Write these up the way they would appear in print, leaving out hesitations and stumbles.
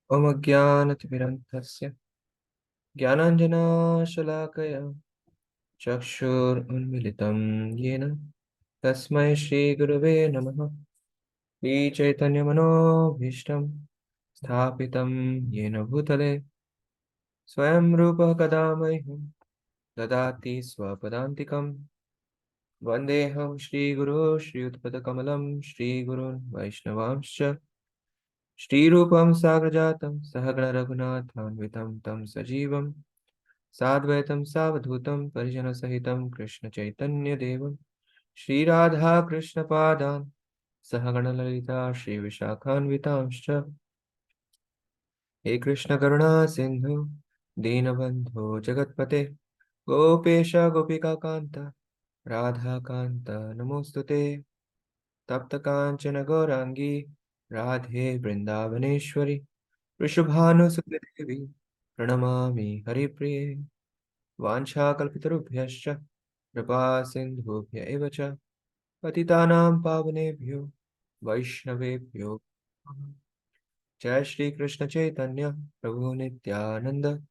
Om Ajnanatimirandhasya Jnananjanashalaakaya Chakshur Unmilitam Yena Tasmai Shri Gurave Namaha Shri Chaitanya Manobhishtam Sthapitam Yena Bhutale Swayam Rupa Kadamaiham Dadati Swapadantikam Vandeham Shri Guru Shri Utpadakamalam Shri Gurun Vaishnavamscha Shri Rupam Sagrajatam Sahagana Raghunathanvitam Tam Sajivam Sadvaitam Savadhutam Parijana Sahitam Krishna Chaitanya Devam Shri Radha Krishna Padan Sahagana Lalita Shri Vishakhanvitamscha He Krishna Karuna Sindhu Dinabandho Jagatpate Gopesha Gopika Kanta Radha Kanta Namostute Tapta Kanchana Gaurangi Radhe Vrindavaneshwari Rishabhanu Sukladevi Pranamami Haripriye Vanchakalpitarubhyascha Kripa Sindhubhya eva cha Patitanam Pavanebhyo Vaishnavebhyo Jai Shri Krishna Chaitanya Prabhu Nityananda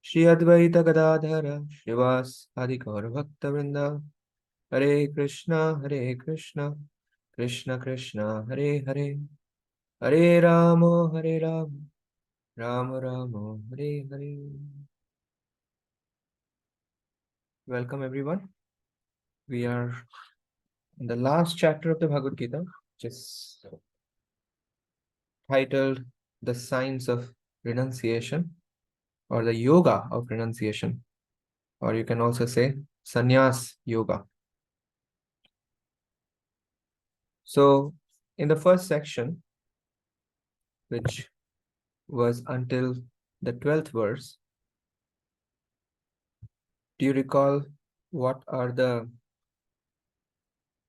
Shri Advaita Gadadhara Shrivas Adi Gaura Bhakta Vrinda Hare Krishna Krishna Krishna Hare Hare Hare Ramo Hare Ramo Ramo Ramo Hare Hare. Welcome everyone. We are in the last chapter of the Bhagavad Gita, which is titled The Science of Renunciation or the Yoga of Renunciation, or you can also say Sannyas Yoga. So, in the first section, which was until the 12th verse, do you recall what are the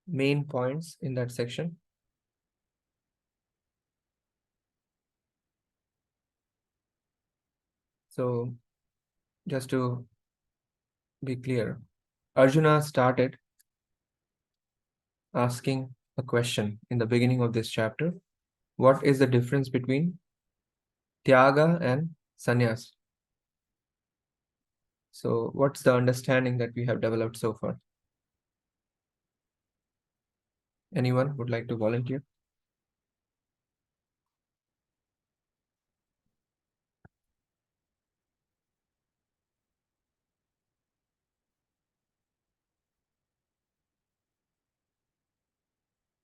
main points in that section? So, just to be clear, Arjuna started asking a question in the beginning of this chapter. What is the difference between Tyaga and Sannyas? So, what's the understanding that we have developed so far? Anyone would like to volunteer?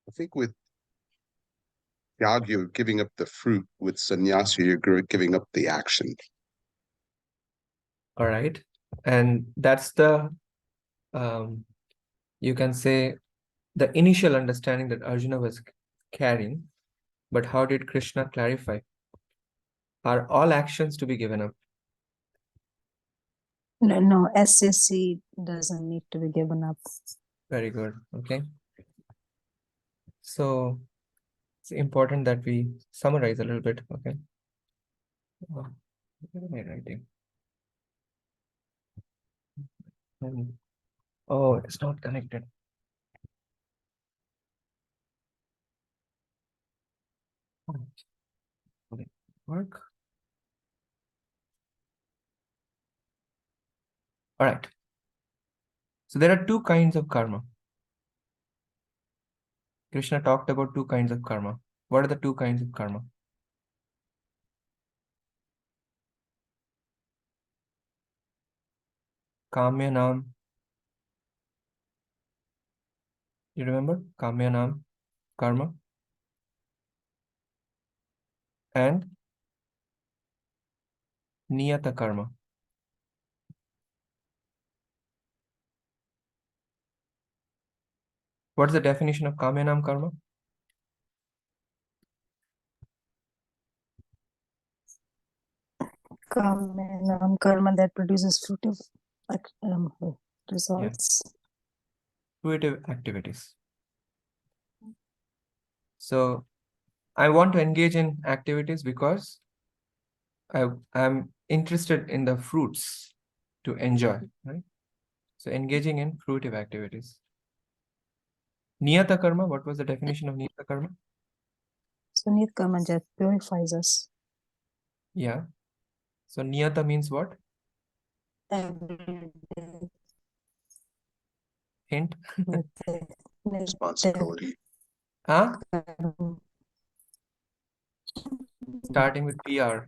I think with Yag, you're giving up the fruit. With sannyasa, you're giving up the action. All right. And that's the, you can say, the initial understanding that Arjuna was carrying. But how did Krishna clarify? Are all actions to be given up? No, SCC doesn't need to be given up. Very good. Okay. So it's important that we summarize a little bit. Okay. What am I writing? Oh, it's not connected. Will it work? All right. So there are two kinds of karma. Krishna talked about two kinds of karma. What are the two kinds of karma? Kamya Nam. You remember? Kamya Nam karma. And Niyata karma. What's the definition of Kamya Nam karma? Karma that produces fruitive results. Yeah. Fruitive activities. So I want to engage in activities because I'm interested in the fruits to enjoy, right? So engaging in fruitive activities. Niyata karma, what was the definition of Niyata karma? So Niyat karma just purifies us. Yeah. So niyata means what? Every day Hint. with the Responsibility. Huh? karma, Starting with PR.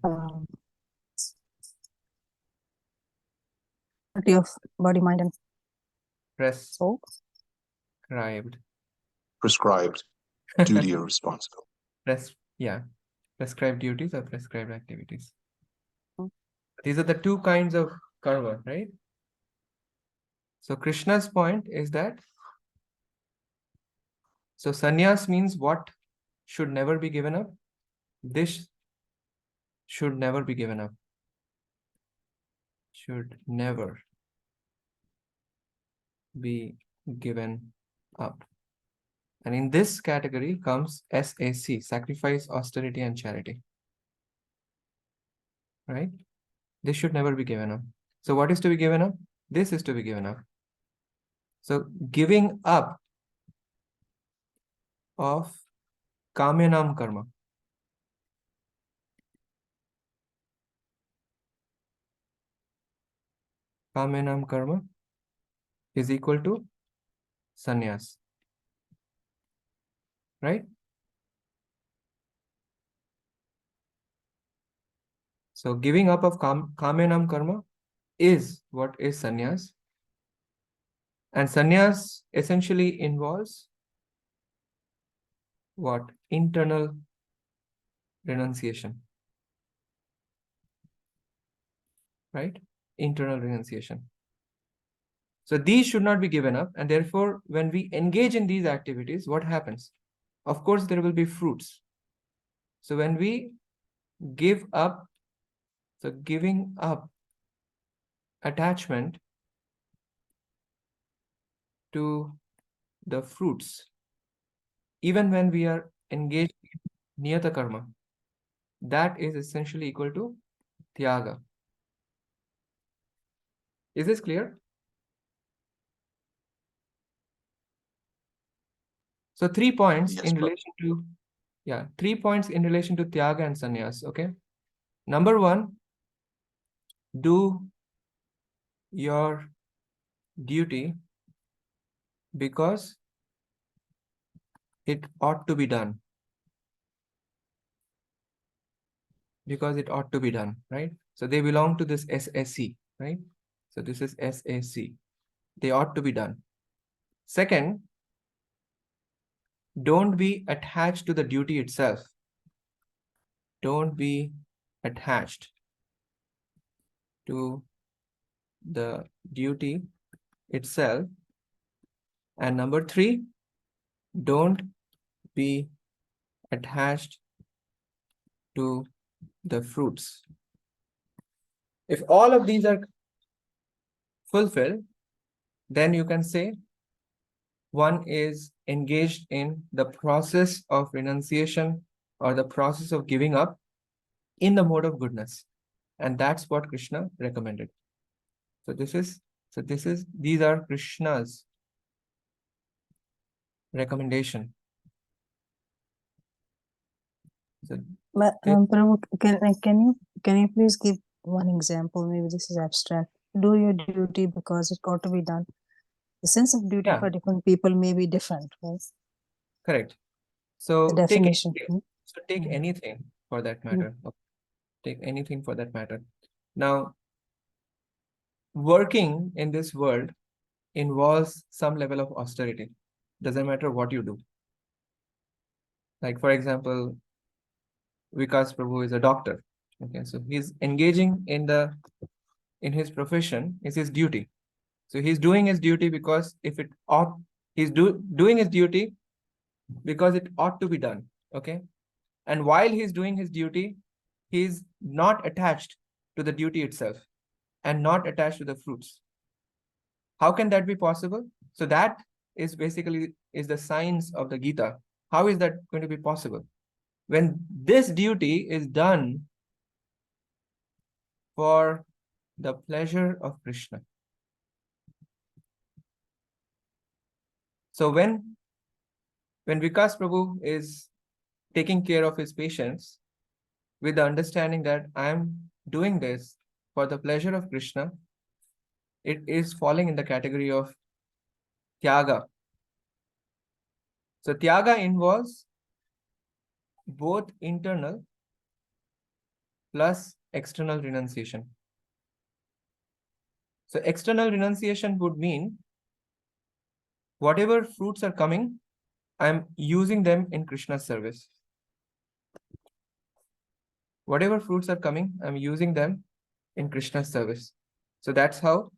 quality of body, mind, and soul. Prescribed. Prescribed duty or responsibility. Yeah. Prescribed duties or prescribed activities. Hmm. These are the two kinds of karma, right? So Krishna's point is that, so sannyas means what should never be given up. This should never be given up. Should never be given up. And in this category comes SAC, sacrifice, austerity, and charity. Right? This should never be given up. So what is to be given up? This is to be given up. So giving up of kamyanam karma. Kamyanam karma is equal to sannyas. Right? So giving up of kamyanam karma is what is sannyas. And sannyas essentially involves what? Internal renunciation. Right? Internal renunciation. So these should not be given up. And therefore, when we engage in these activities, what happens? Of course, there will be fruits. So when we give up, so giving up attachment to the fruits, even when we are engaged in niyata karma, that is essentially equal to tyaga. Is this clear? So 3 points Yes, in but relation to, 3 points in relation to tyaga and sannyas, okay? Number 1, do your duty because it ought to be done. Because it ought to be done, right? So they belong to this SSC, right? So this is SAC. They ought to be done. Second, don't be attached to the duty itself. Don't be attached to the duty itself. And number 3, don't be attached to the fruits. If all of these are fulfilled, then you can say one is engaged in the process of renunciation or the process of giving up in the mode of goodness. And that's what Krishna recommended. So these are Krishna's recommendation. So But Prabhu, can you please give one example? Maybe this is abstract. Do your duty because it got to be done. The sense of duty Yeah. for different people may be different, right? Correct. The So definition. take anything for that matter. Take anything for that matter. Now, working in this world involves some level of austerity. Doesn't matter what you do. Like, for example, Vikas Prabhu is a doctor. Okay, so he's engaging in his profession is his duty. So he's doing his duty because if it ought, doing his duty because it ought to be done. Okay, and while he's doing his duty, he's not attached to the duty itself and not attached to the fruits. How can that be possible? So that is basically is the science of the Gita. How is that going to be possible? When this duty is done for the pleasure of Krishna. So when Vikas Prabhu is taking care of his patients, with the understanding that I am doing this for the pleasure of Krishna, it is falling in the category of tyaga. So tyaga involves both internal plus external renunciation. So external renunciation would mean whatever fruits are coming, I'm using them in Krishna's service. Whatever fruits are coming, I'm using them in Krishna's service. So that's how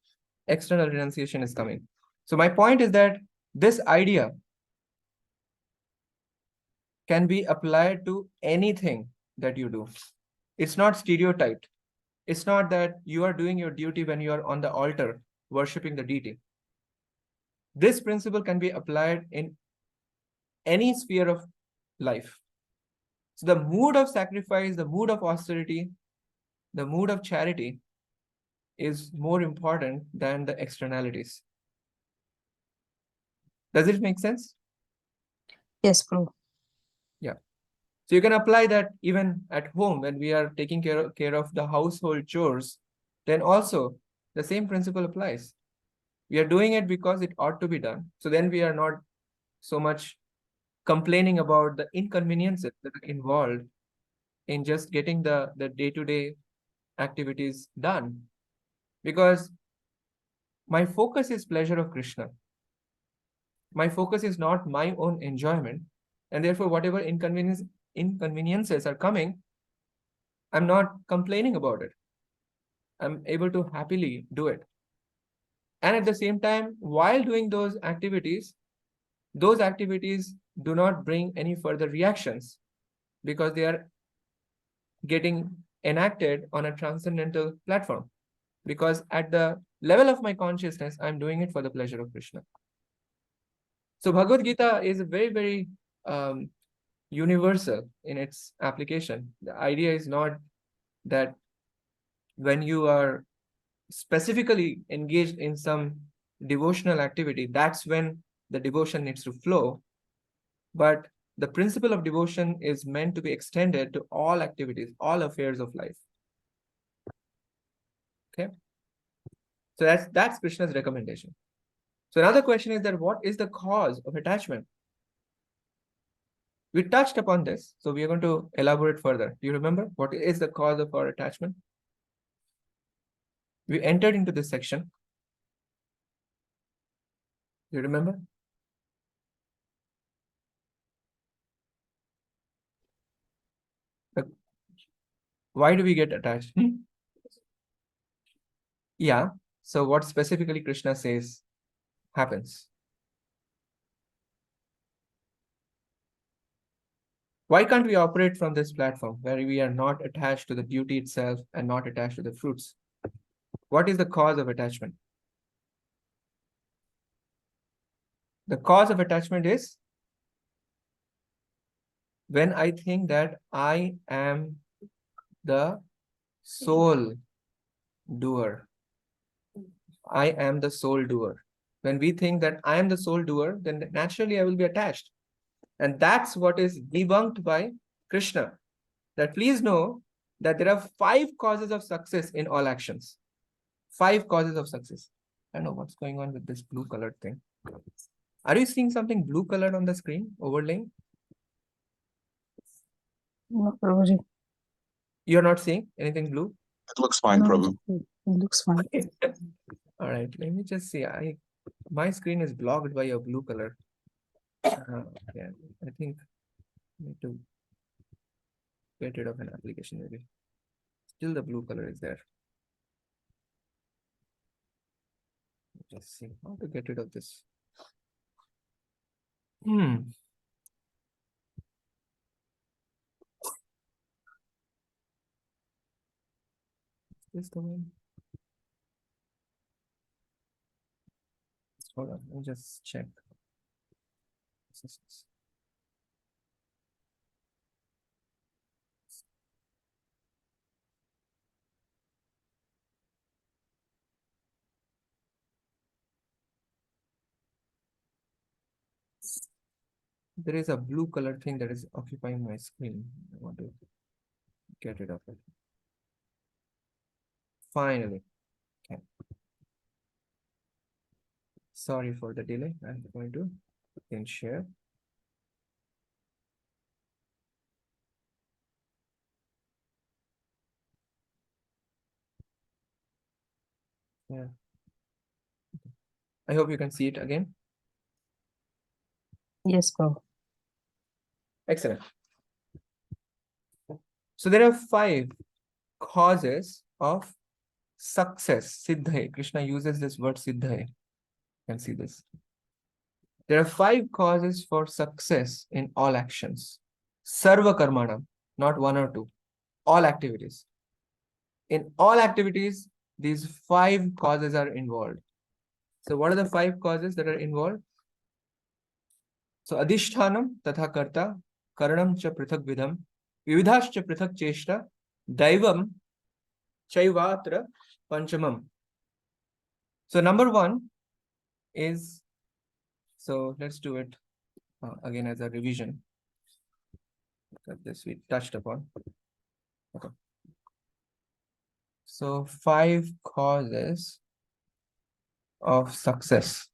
external renunciation is coming. So my point is that this idea can be applied to anything that you do. It's not stereotyped. It's not that you are doing your duty when you are on the altar worshipping the deity. This principle can be applied in any sphere of life. So the mood of sacrifice, the mood of austerity, the mood of charity is more important than the externalities. Does it make sense? Yes, Prabhu. Yeah. So you can apply that even at home when we are taking care of the household chores, then also the same principle applies. We are doing it because it ought to be done. So then we are not so much complaining about the inconveniences that are involved in just getting the day-to-day activities done. Because my focus is pleasure of Krishna. My focus is not my own enjoyment. And therefore, whatever inconveniences are coming, I'm not complaining about it. I'm able to happily do it. And at the same time, while doing those activities do not bring any further reactions because they are getting enacted on a transcendental platform. Because at the level of my consciousness, I'm doing it for the pleasure of Krishna. So Bhagavad Gita is very, very universal in its application. The idea is not that when you are specifically engaged in some devotional activity, that's when the devotion needs to flow. But the principle of devotion is meant to be extended to all activities, all affairs of life. Okay. So that's Krishna's recommendation. So another question is that what is the cause of attachment? We touched upon this, so we are going to elaborate further. Do you remember what is the cause of our attachment? We entered into this section. Do you remember? Why do we get attached? Yeah. So what specifically Krishna says happens? Why can't we operate from this platform where we are not attached to the duty itself and not attached to the fruits? What is the cause of attachment? The cause of attachment is when I think that I am the sole doer. I am the sole doer. When we think that I am the sole doer, then naturally I will be attached. And that's what is debunked by Krishna. That please know that there are 5 causes of success in all actions. 5 causes of success. I don't know what's going on with this blue colored thing. Are you seeing something blue colored on the screen overlaying? No, Prabhuji. You're not seeing anything blue? It looks fine, No, Prabhu. it looks fine. All right, let me just see. My screen is blocked by a blue color. Yeah, I think I need to get rid of an application maybe. Still the blue color is there. Just see how to get rid of this. Is this the one? Hold on, let me just check. There is a blue color thing that is occupying my screen. I want to Get rid of it. Finally. Okay. Sorry for the delay. I'm going to then share. Yeah. I hope you can see it again. Yes, bro. Excellent. So there are 5 causes of success. Siddhai. Krishna uses this word siddhai. You can see this. There are 5 causes for success in all actions. Sarva karmana, not 1 or 2. All activities. In all activities, these 5 causes are involved. So what are the 5 causes that are involved? So adhishthanam tatha karta, karanam cha prithak vidham, vividhascha prithak cheshta, daivam chaivatra panchamam. So number 1 is, so let's do it again as a revision. This we touched upon. Okay. So 5 causes of success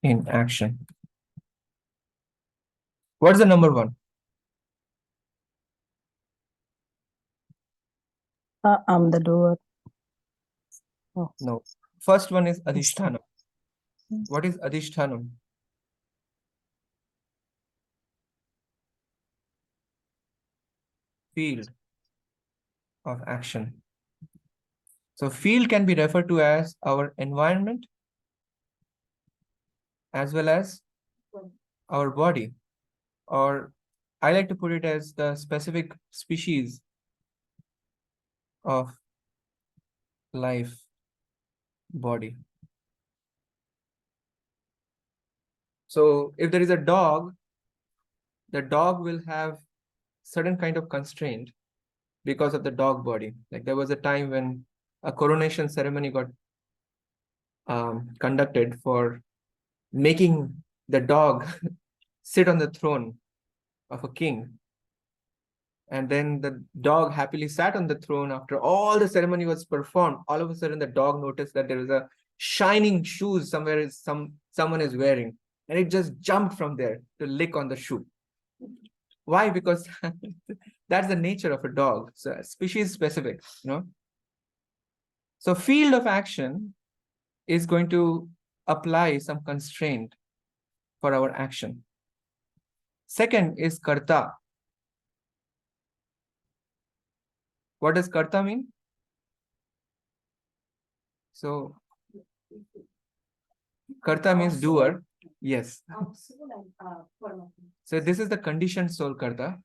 in action. What's the number 1? I'm the doer. Oh. No. First one is adhishthanam. What is adhishthanam? Field of action. So field can be referred to as our environment as well as our body, or I like to put it as the specific species of life body. So if there is a dog, the dog will have certain kind of constraint because of the dog body. Like there was a time when a coronation ceremony got conducted for making the dog sit on the throne of a king. And then the dog happily sat on the throne after all the ceremony was performed. All of a sudden, the dog noticed that there was a shining shoes somewhere someone is wearing. And it just jumped from there to lick on the shoe. Why? Because that's the nature of a dog. So species specific, you know. So field of action is going to apply some constraint for our action. Second is karta. What does karta mean? So karta means doer. Yes. So this is the conditioned soul karta.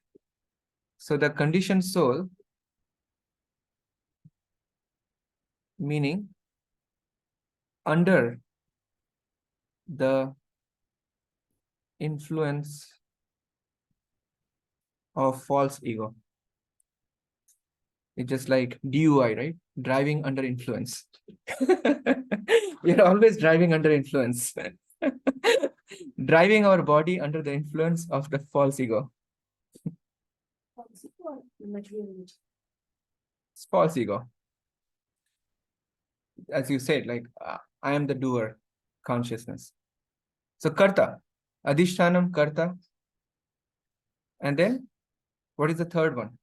So the conditioned soul, meaning under the influence of false ego. It's just like DUI, right? Driving under influence. We're always driving under influence. Driving our body under the influence of the false ego. It's false ego. As you said, like I am the doer consciousness. So karta, adhishtanam karta. And then what is the third one?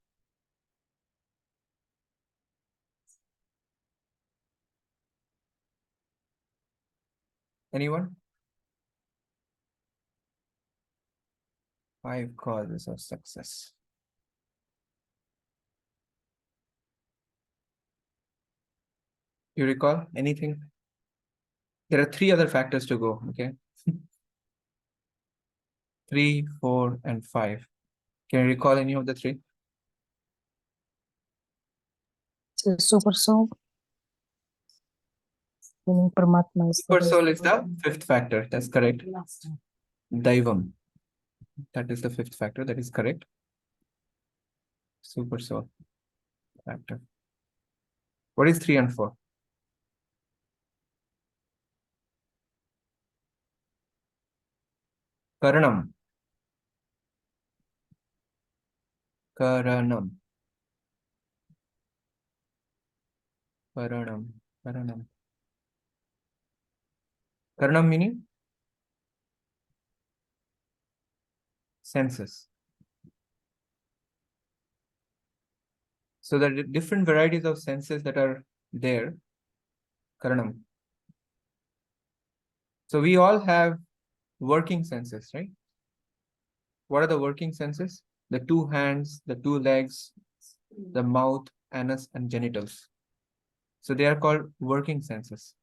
Anyone? 5 causes of success. You recall anything? There are 3 other factors to go, okay? 3, 4, and 5. Can you recall any of the 3? So super soul. Meaning Paramatma is Super soul is the 5th factor. That's correct. Daivam. That is the 5th factor. That is correct. Super soul factor. What is 3 and 4? Karanam. Karanam. Karanam. Karanam. Karanam meaning senses. So the different varieties of senses that are there, Karanam. So we all have working senses, right? What are the working senses? The two hands, the two legs, the mouth, anus, and genitals. So they are called working senses.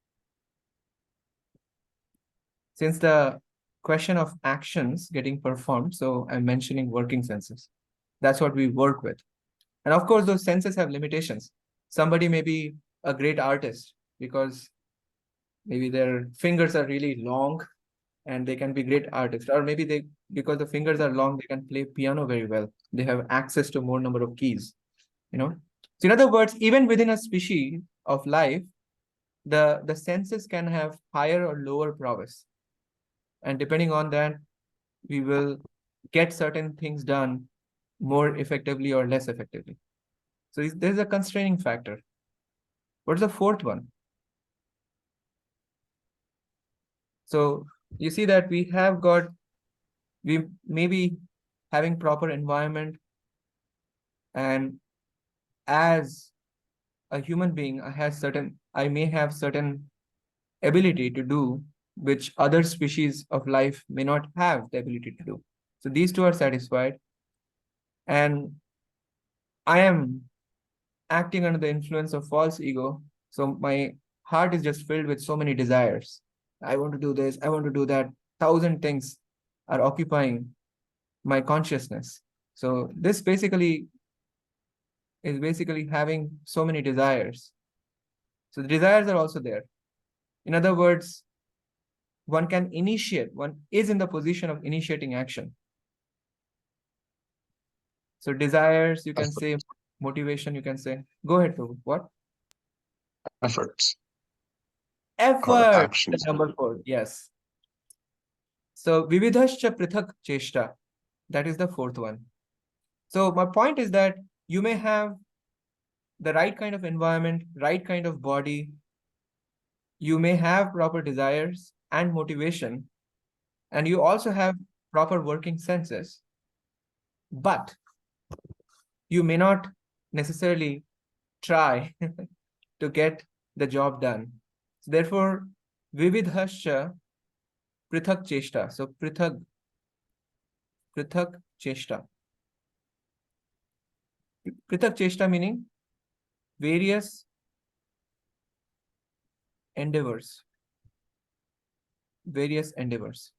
Since the question of actions getting performed, so I'm mentioning working senses. That's what we work with. And of course, those senses have limitations. Somebody may be a great artist because maybe their fingers are really long and they can be great artists. Or maybe they, because the fingers are long, they can play piano very well. They have access to more number of keys, you know. So in other words, even within a species of life, the senses can have higher or lower prowess. And depending on that, we will get certain things done more effectively or less effectively. So there's a constraining factor. What's the fourth one? So you see that we may be having proper environment, and as a human being, I may have certain ability to do which other species of life may not have the ability to do. So these two are satisfied, and I am acting under the influence of false ego. So my heart is just filled with so many desires. I want to do this, I want to do that. 1,000 things are occupying my consciousness. So this basically is having so many desires. So the desires are also there. In other words, one is in the position of initiating action. So desires, you can say, motivation, you can say. Go ahead, Prabhu. What? Efforts. Effort. Actions. Number 4. Yes. So vividhascha prithak cheshta. That is the fourth one. So my point is that you may have the right kind of environment, right kind of body. You may have proper desires and motivation, and you also have proper working senses, but you may not necessarily try to get the job done. So therefore, vividhascha prithak cheshta. So prithak cheshta. Prithak cheshta meaning various endeavors. Various endeavors.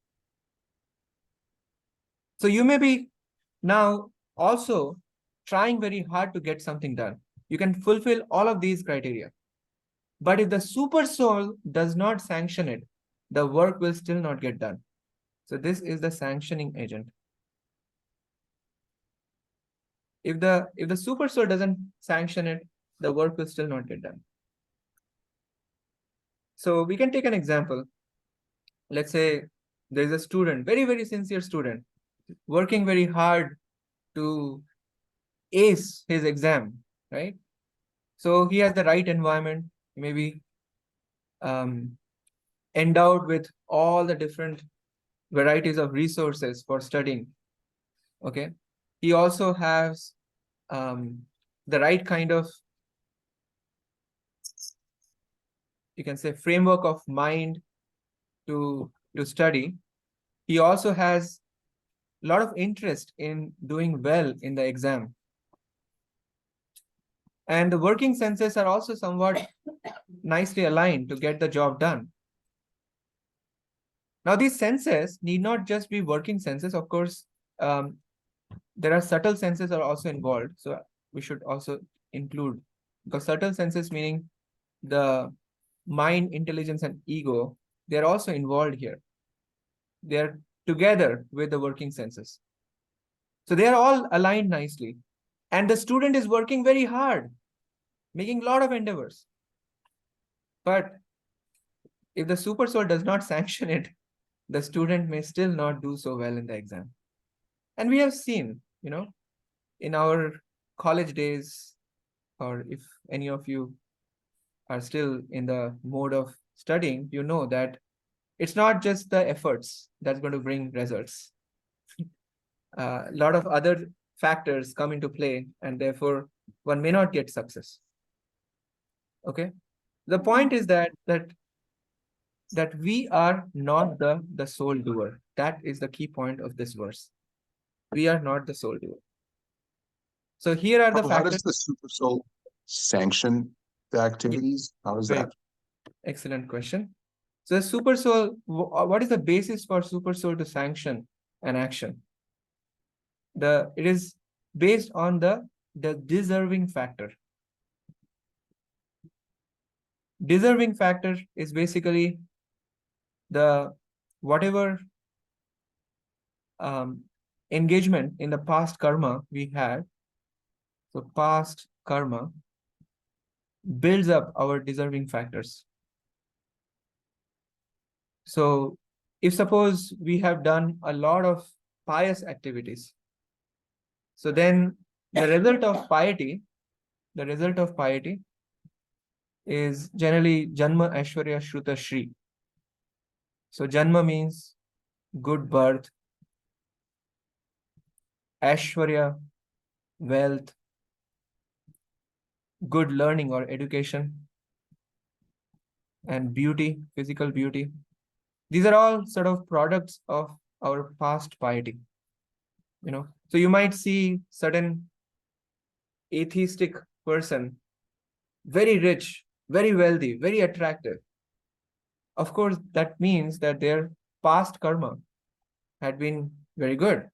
So you may be now also trying very hard to get something done. You can fulfill all of these criteria. But if the super soul does not sanction it, the work will still not get done. So this is the sanctioning agent. If the super soul doesn't sanction it, the work will still not get done. So we can take an example. Let's say there's a student, very, very sincere student, working very hard to ace his exam, right? So he has the right environment, maybe endowed with all the different varieties of resources for studying. Okay. He also has the right kind of, you can say, framework of mind to study. He also has a lot of interest in doing well in the exam. And the working senses are also somewhat nicely aligned to get the job done. Now, these senses need not just be working senses. Of course, there are subtle senses are also involved. So we should also include, because subtle senses meaning the mind, intelligence, and ego, they're also involved here. They're together with the working senses. So they are all aligned nicely. And the student is working very hard, making a lot of endeavors. But if the super soul does not sanction it, the student may still not do so well in the exam. And we have seen, in our college days, or if any of you are still in the mode of studying, you know that it's not just the efforts that's going to bring results. A lot of other factors come into play, and therefore one may not get success. Okay, the point is that we are not the sole doer. That is the key point of this verse. We are not the sole doer. So here are the Prabhu, how factors. does the super soul sanction the activities? How is Very that? excellent question. So the super soul, what is the basis for super soul to sanction an action? It is based on the deserving factor. Deserving factor is basically the whatever engagement in the past karma we had. So past karma builds up our deserving factors. So if suppose we have done a lot of pious activities, so then the result of piety is generally Janma Aishwarya Shruta Shri. So Janma means good birth, Aishwarya, wealth, good learning or education, and beauty, physical beauty. These are all sort of products of our past piety. So you might see certain atheistic person, very rich, very wealthy, very attractive. Of course, that means that their past karma had been very good.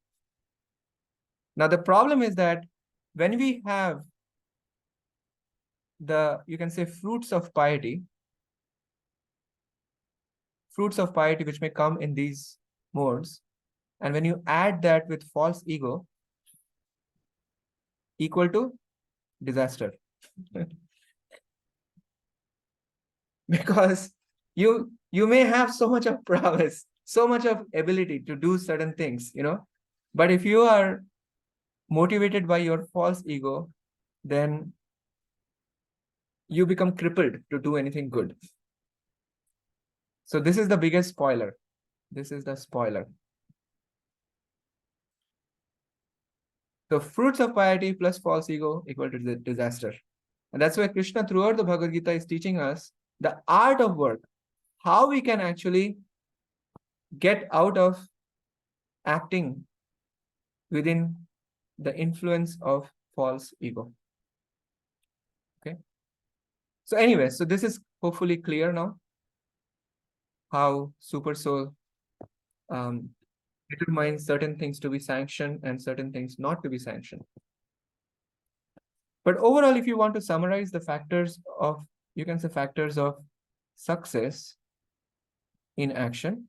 Now, the problem is that when we have you can say fruits of piety which may come in these modes, and when you add that with false ego, equal to disaster. Because you may have so much of prowess, so much of ability to do certain things, but if you are motivated by your false ego, then you become crippled to do anything good. So this is the biggest spoiler. This is the spoiler. So fruits of piety plus false ego equal to disaster. And that's why Krishna throughout the Bhagavad Gita is teaching us the art of work, how we can actually get out of acting within the influence of false ego. Okay. So anyway, so this is hopefully clear now, how super soul determines certain things to be sanctioned and certain things not to be sanctioned. But overall, if you want to summarize the factors of, you can say factors of success in action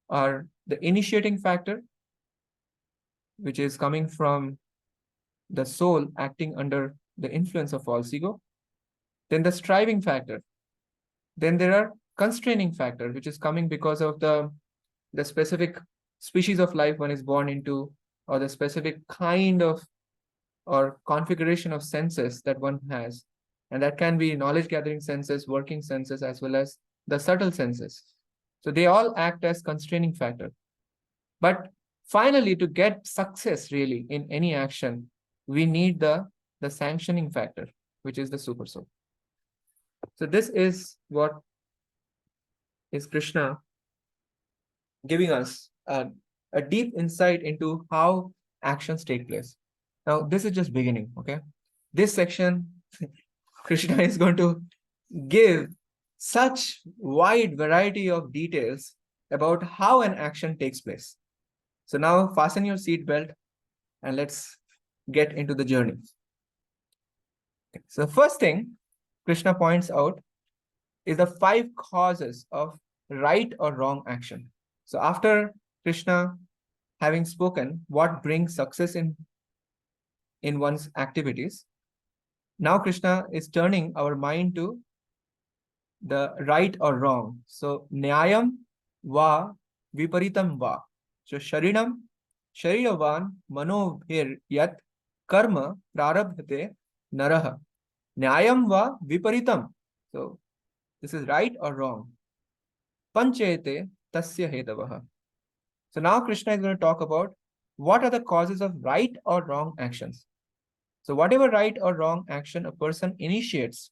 are the initiating factor, which is coming from the soul acting under the influence of false ego. Then the striving factor. Then there are constraining factor, which is coming because of the specific species of life one is born into, or the specific kind of or configuration of senses that one has. And that can be knowledge gathering senses, working senses, as well as the subtle senses. So they all act as constraining factor. But finally, to get success really in any action, we need the sanctioning factor, which is the super soul. So this is what is Krishna giving us a deep insight into how actions take place. Now, this is just beginning, okay? This section, Krishna is going to give such wide variety of details about how an action takes place. So now fasten your seat belt and let's get into the journey. Okay. So first thing Krishna points out is the 5 causes of right or wrong action. So after Krishna having spoken what brings success in one's activities, now Krishna is turning our mind to the right or wrong. So nyayam va viparitam va. So shariram shariravan manobhir yat karma prarabdhate naraha nyayam va viparitam. So this is right or wrong. Panchayate tasya hedavaha. So now Krishna is going to talk about what are the causes of right or wrong actions. So whatever right or wrong action a person initiates.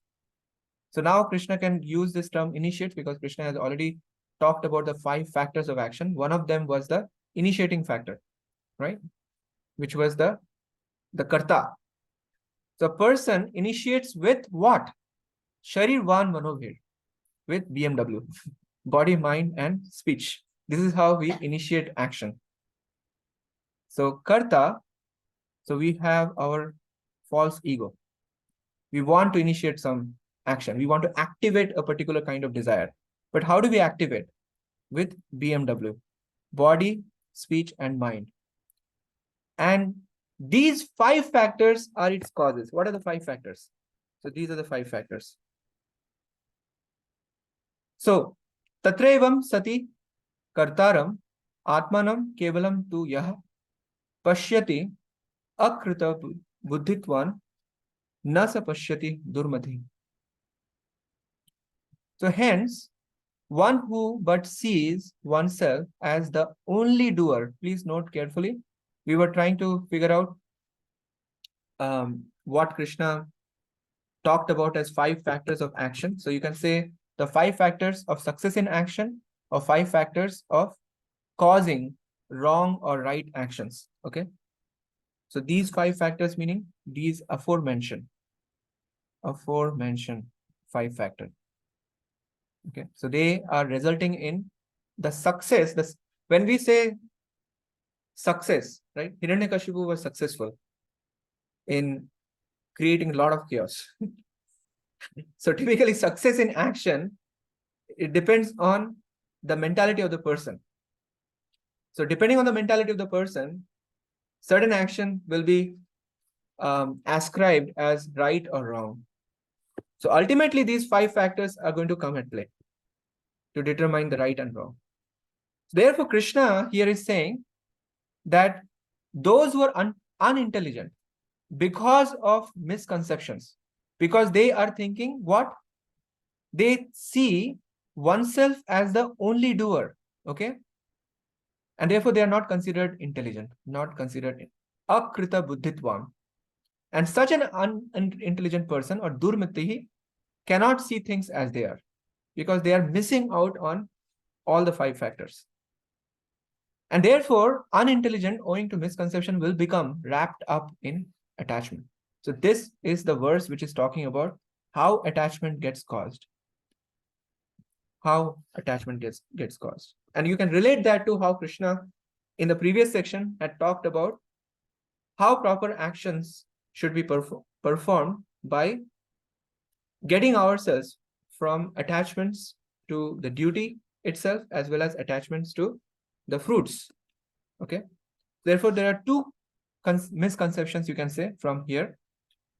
So now Krishna can use this term initiates because Krishna has already talked about the 5 factors of action. One of them was the initiating factor, right? Which was the karta. So a person initiates with what? Sharirvan Manobhir, with BMW, body, mind, and speech. This is how we initiate action. So karta, so we have our false ego. We want to initiate some action. We want to activate a particular kind of desire. But how do we activate? With BMW, body, speech, and mind. And these 5 factors are its causes. What are the 5 factors? So these are the 5 factors. So tatraivam sati kartaram atmanam kevalam tu yah pashyati akrita buddhitvan na sa pashyati durmadhi. So hence, one who but sees oneself as the only doer. Please note carefully. We were trying to figure out what Krishna talked about as 5 factors of action. So you can say the 5 factors of success in action or 5 factors of causing wrong or right actions. Okay. So these 5 factors, meaning these aforementioned 5 factors. Okay. So they are resulting in the success. When we say success, right? Hiranyakashipu was successful in creating a lot of chaos. So typically success in action, it depends on the mentality of the person. So depending on the mentality of the person, certain action will be ascribed as right or wrong. So ultimately, these 5 factors are going to come at play to determine the right and wrong. So therefore, Krishna here is saying that those who are unintelligent because of misconceptions, because they are thinking what? They see oneself as the only doer, okay? And therefore, they are not considered intelligent, not considered akrita buddhitvam. And such an unintelligent person or durmatihi cannot see things as they are because they are missing out on all the 5 factors. And therefore, unintelligent owing to misconception will become wrapped up in attachment. So this is the verse which is talking about how attachment gets caused. How attachment gets caused. And you can relate that to how Krishna in the previous section had talked about how proper actions should be performed by getting ourselves from attachments to the duty itself as well as attachments to the fruits. Okay. Therefore, there are 2 misconceptions you can say from here.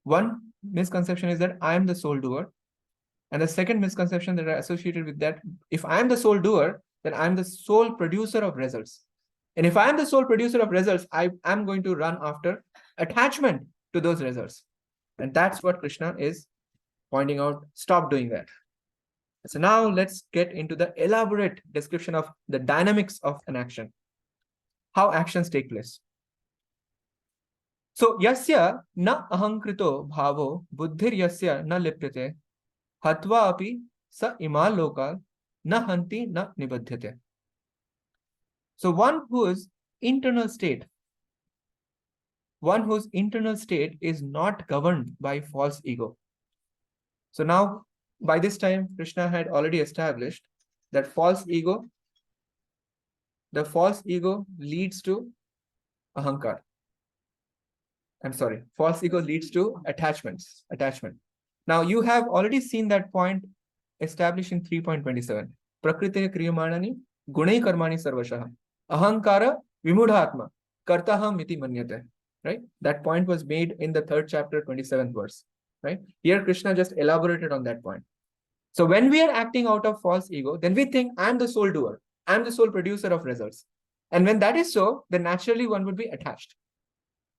One misconception is that I am the sole doer. And the second misconception that are associated with that, if I am the sole doer, then I'm the sole producer of results. And if I am the sole producer of results, I am going to run after attachment to those results. And that's what Krishna is pointing out. Stop doing that. So now let's get into the elaborate description of the dynamics of an action, how actions take place. So yasya na ahankrito bhavo buddhir yasya na lipyate hatva api sa ima loka na hanti na nibadhyate. So one whose internal state is not governed by false ego. So now, by this time, Krishna had already established that false ego leads to ahankar. I'm sorry, false ego leads to attachment. Now, you have already seen that point established in 3.27. Prakriti kriyamanani gunai karmani sarvashaha. Ahankara vimudhatma kartaham iti manyate. Right? That point was made in the 3rd chapter, 27th verse. Right? Here, Krishna just elaborated on that point. So when we are acting out of false ego, then we think I'm the sole doer. I'm the sole producer of results. And when that is so, then naturally one would be attached.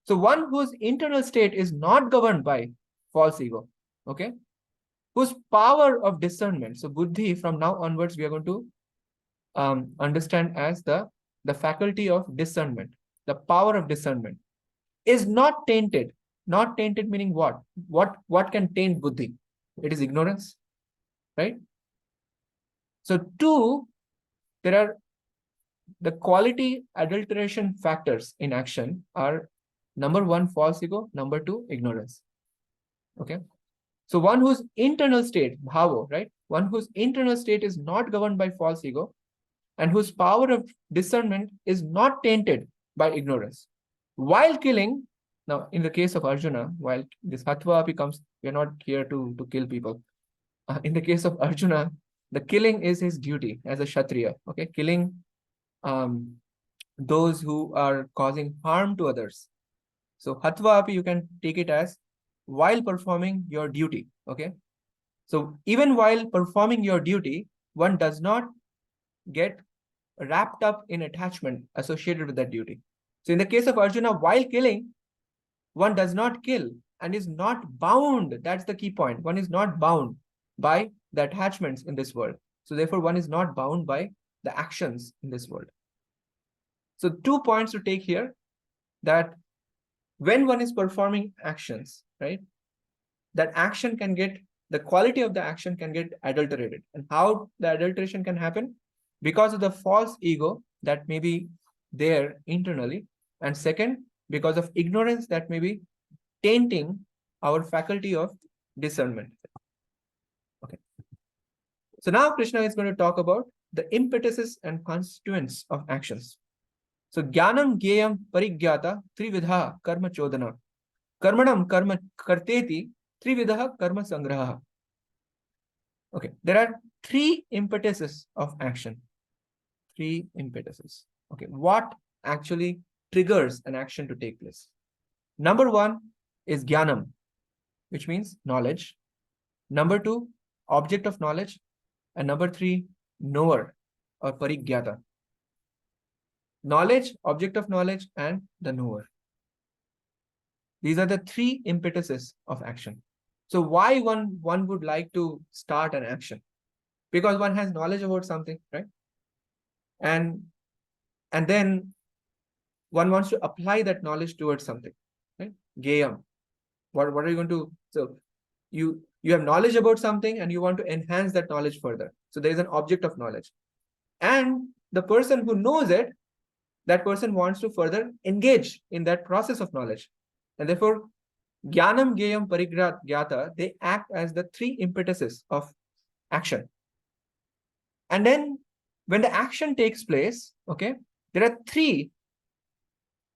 So one whose internal state is not governed by false ego, okay, whose power of discernment, so buddhi, from now onwards we are going to understand as the faculty of discernment, the power of discernment, is not tainted. Not tainted meaning what? What can taint buddhi? It is ignorance, right? So two, there are the quality adulteration factors in action are number one, false ego, number two, ignorance. Okay. So one whose internal state, bhavo, right? One whose internal state is not governed by false ego and whose power of discernment is not tainted by ignorance. While killing, now in the case of Arjuna, while this hatva becomes, we are not here to kill people. In the case of Arjuna, the killing is his duty as a Kshatriya, okay? Killing those who are causing harm to others. So hatva api, you can take it as while performing your duty, okay? So even while performing your duty, one does not get wrapped up in attachment associated with that duty. So in the case of Arjuna, while killing, one does not kill and is not bound. That's the key point. One is not bound by the attachments in this world. So therefore, one is not bound by the actions in this world. So 2 points to take here, that when one is performing actions, right, that action can get, the quality of the action can get adulterated. And how the adulteration can happen? Because of the false ego that may be there internally. And second, because of ignorance that may be tainting our faculty of discernment. Okay. So now Krishna is going to talk about the impetuses and constituents of actions. So jnanam gyayam parigyata trividha karma chodana. Karmanam karma karteti trividha karma sangraha. Okay, there are 3 impetuses of action. 3 impetuses. Okay, what actually triggers an action to take place? Number 1 is jnanam, which means knowledge. Number 2, object of knowledge. And number 3, knower or parigyata. Knowledge, object of knowledge, and the knower. These are the 3 impetuses of action. So why one would like to start an action? Because one has knowledge about something, right? And then one wants to apply that knowledge towards something, right? Gayam. What are you going to? So you have knowledge about something and you want to enhance that knowledge further. So there is an object of knowledge. And the person who knows it, that person wants to further engage in that process of knowledge. And therefore, jnanam, gyayam, parigyata, they act as the 3 impetuses of action. And then when the action takes place, okay, there are 3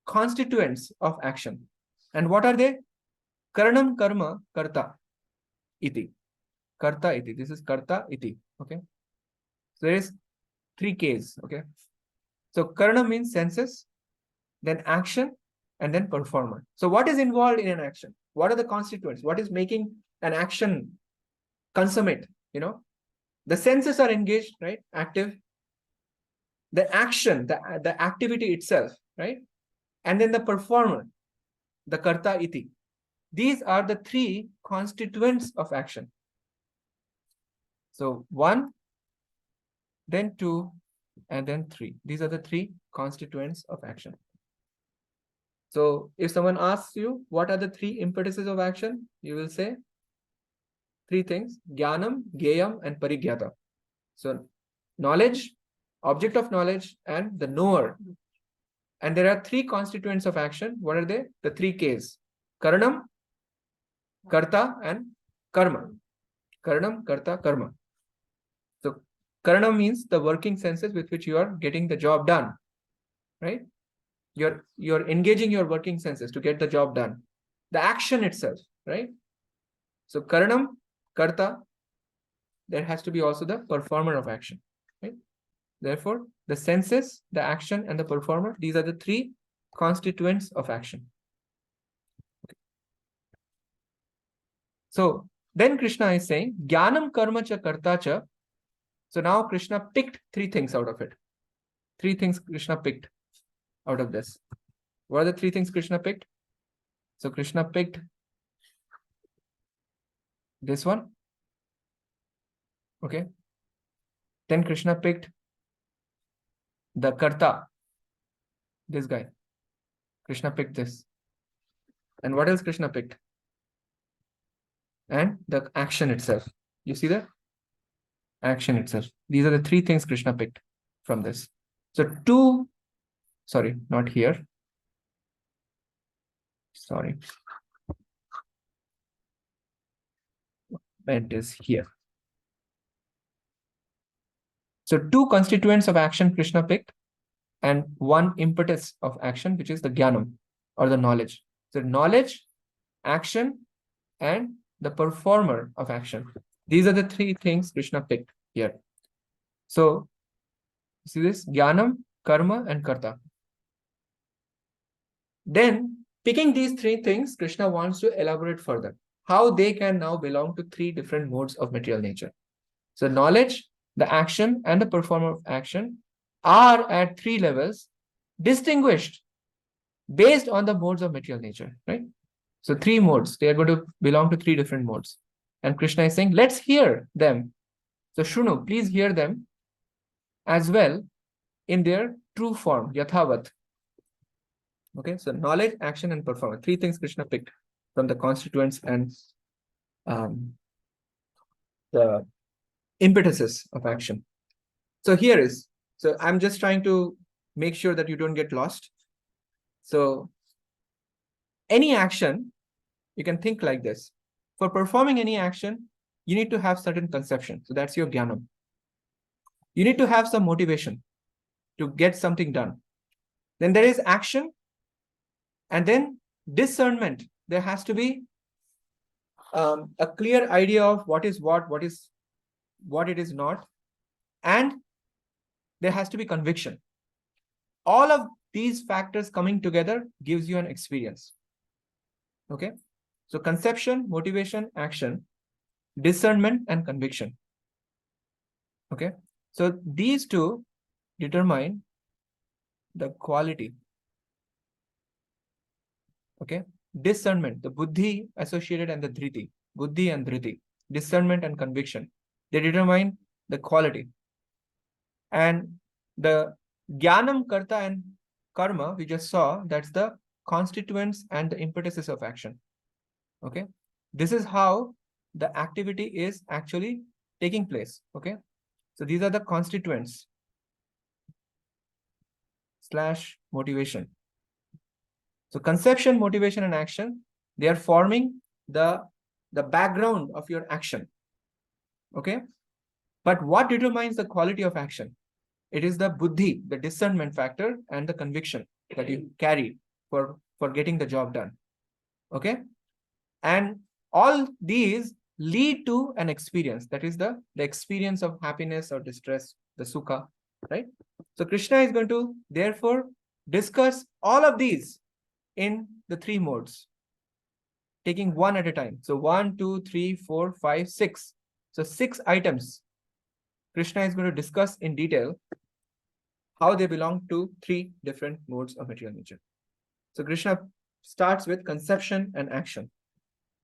constituents of action. And what are they? Karanam, karma, karta, iti. Karta, iti. This is karta, iti. Okay. So there is 3 Ks. Okay. So karanam means senses, then action, and then performer. So what is involved in an action? What are the constituents? What is making an action consummate? You know, the senses are engaged, right? Active. The action, the activity itself, right? And then the performer, the karta iti. These are the 3 constituents of action. So 1, then 2, and then 3. These are the 3 constituents of action. So if someone asks you, what are the 3 impetuses of action? You will say 3 things: jnanam, gyayam, and parigyata. So knowledge, object of knowledge, and the knower. And there are 3 constituents of action. What are they? The 3 Ks: karanam, karta, and karma. Karanam, karta, karma. So karanam means the working senses with which you are getting the job done, right? You're engaging your working senses to get the job done. The action itself, right? So karanam, karta, there has to be also the performer of action, right? Therefore, the senses, the action, and the performer, these are the 3 constituents of action. Okay. So then Krishna is saying, jnanam karma cha karta cha. So now Krishna picked 3 things out of it. 3 things Krishna picked out of this. What are the 3 things Krishna picked? So Krishna picked this one. Okay. Then Krishna picked the karta, this guy. Krishna picked this. And what else Krishna picked? And the action itself. You see that? Action itself. These are the three things Krishna picked from this. So sorry, not here. Sorry. It is here. So two constituents of action Krishna picked and one impetus of action, which is the jnanam or the knowledge. So knowledge, action, and the performer of action. These are the three things Krishna picked here. So see this? Jnanam, karma, and karta. Then picking these three things, Krishna wants to elaborate further how they can now belong to three different modes of material nature. So knowledge, the action, and the performer of action are at three levels, distinguished based on the modes of material nature, right? So three modes, they are going to belong to three different modes. And Krishna is saying, let's hear them. So Shunu, please hear them as well in their true form, yathavat. Okay, so knowledge, action, and performance. Three things Krishna picked from the constituents and the impetuses of action. So here is, so I'm just trying to make sure that you don't get lost. So any action, you can think like this. For performing any action, you need to have certain conception. So that's your jnanam. You need to have some motivation to get something done. Then there is action, and then discernment. There has to be a clear idea of what is what it is not, and there has to be conviction. All of these factors coming together gives you an experience. Okay, so conception, motivation, action, discernment, and conviction. Okay, so these two determine the quality. Okay, discernment, the buddhi associated and the dhriti, buddhi and dhriti, discernment and conviction, they determine the quality. And the jnanam, karta, and karma we just saw, that's the constituents and the impetuses of action. Okay, this is how the activity is actually taking place. Okay, so these are the constituents / motivation. So conception, motivation, and action, they are forming the background of your action. Okay, but what determines the quality of action? It is the buddhi, the discernment factor, and the conviction that you carry for getting the job done. Okay, and all these lead to an experience, that is the experience of happiness or distress, the sukha, right? So Krishna is going to therefore discuss all of these in the three modes, taking one at a time. So 1, 2, 3, 4, 5, 6. So 6 items Krishna is going to discuss in detail how they belong to 3 different modes of material nature. So Krishna starts with conception and action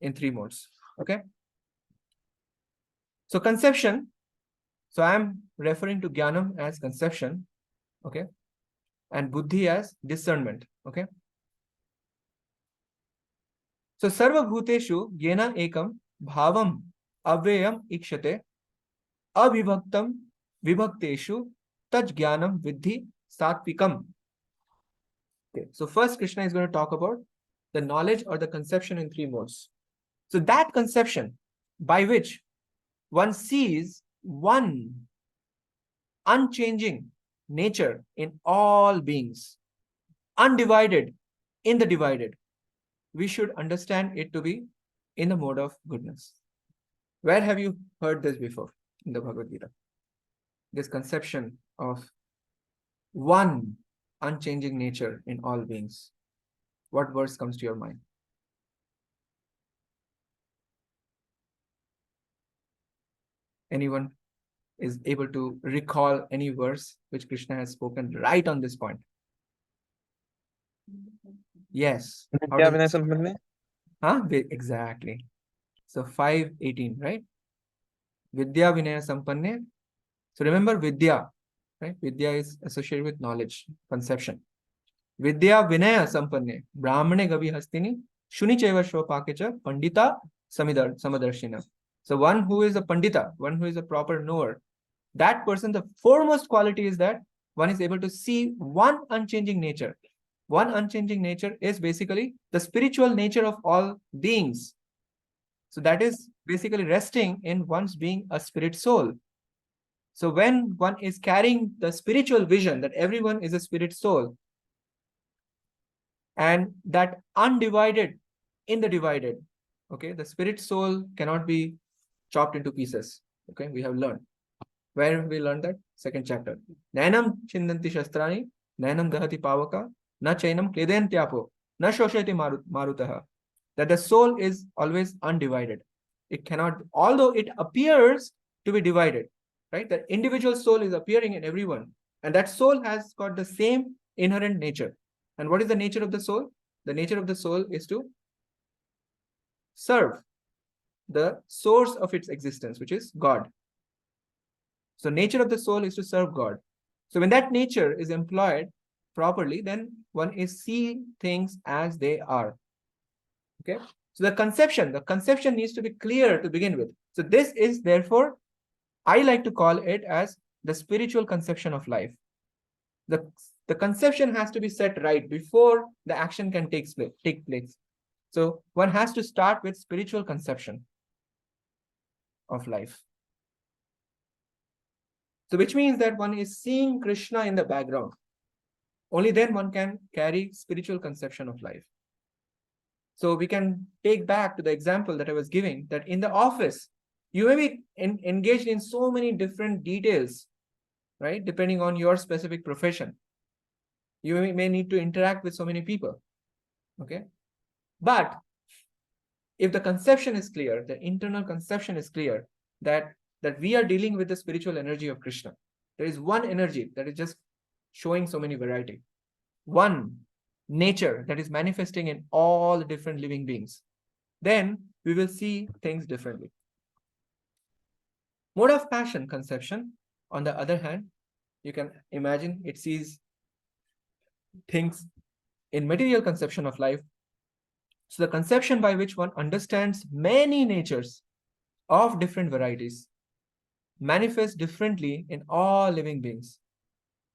in 3 modes. Okay. So conception, so I'm referring to jnanam as conception, okay, and buddhi as discernment. Okay. So sarva bhuteshu yena ekam bhavam avyayam ikshate avibhaktam vibhakteshu taj jnanam vidhi satvikam. Okay, so first Krishna is going to talk about the knowledge or the conception in 3 modes. So that conception by which one sees one unchanging nature in all beings, undivided in the divided, we should understand it to be in the mode of goodness. Where have you heard this before in the Bhagavad Gita? This conception of one unchanging nature in all beings. What verse comes to your mind? Anyone is able to recall any verse which Krishna has spoken right on this point? Yes. How Vidya does Vinay it? Sampanne? Huh? Exactly. So 5:18, right? Vidya Vinaya Sampanne. So remember Vidya, right? Vidya is associated with knowledge, conception. Vidya Vinaya Sampanne. Brahmane Gavi Hastini. Shuni Cheva Shvapakecha. Pandita Samadarshina. So one who is a Pandita, one who is a proper knower, that person, the foremost quality is that one is able to see one unchanging nature. One unchanging nature is basically the spiritual nature of all beings. So that is basically resting in one's being a spirit soul. So when one is carrying the spiritual vision that everyone is a spirit soul, and that undivided in the divided, okay, the spirit soul cannot be chopped into pieces. Okay, we have learned. Where we learned that? Second chapter. Nainam chindanti shastrani, nainam dahati pavaka, na chainam kledentyapo, na shoshati marutaha. That the soul is always undivided. It cannot, although it appears to be divided, right? The individual soul is appearing in everyone, and that soul has got the same inherent nature. And what is the nature of the soul? The nature of the soul is to serve the source of its existence, which is God. So nature of the soul is to serve God. So when that nature is employed properly, then one is seeing things as they are. Okay. So the conception needs to be clear to begin with. So this is therefore, I like to call it as the spiritual conception of life. The conception has to be set right before the action can take place. So one has to start with spiritual conception of life. So which means that one is seeing Krishna in the background. Only then one can carry spiritual conception of life. So we can take back to the example that I was giving, that in the office, you may be engaged in so many different details, right? Depending on your specific profession. You may need to interact with so many people, okay? But if the conception is clear, the internal conception is clear, that we are dealing with the spiritual energy of Krishna. There is one energy that is just showing so many variety. One nature that is manifesting in all different living beings. Then we will see things differently. Mode of passion conception, on the other hand, you can imagine it sees things in material conception of life. So the conception by which one understands many natures of different varieties manifest differently in all living beings.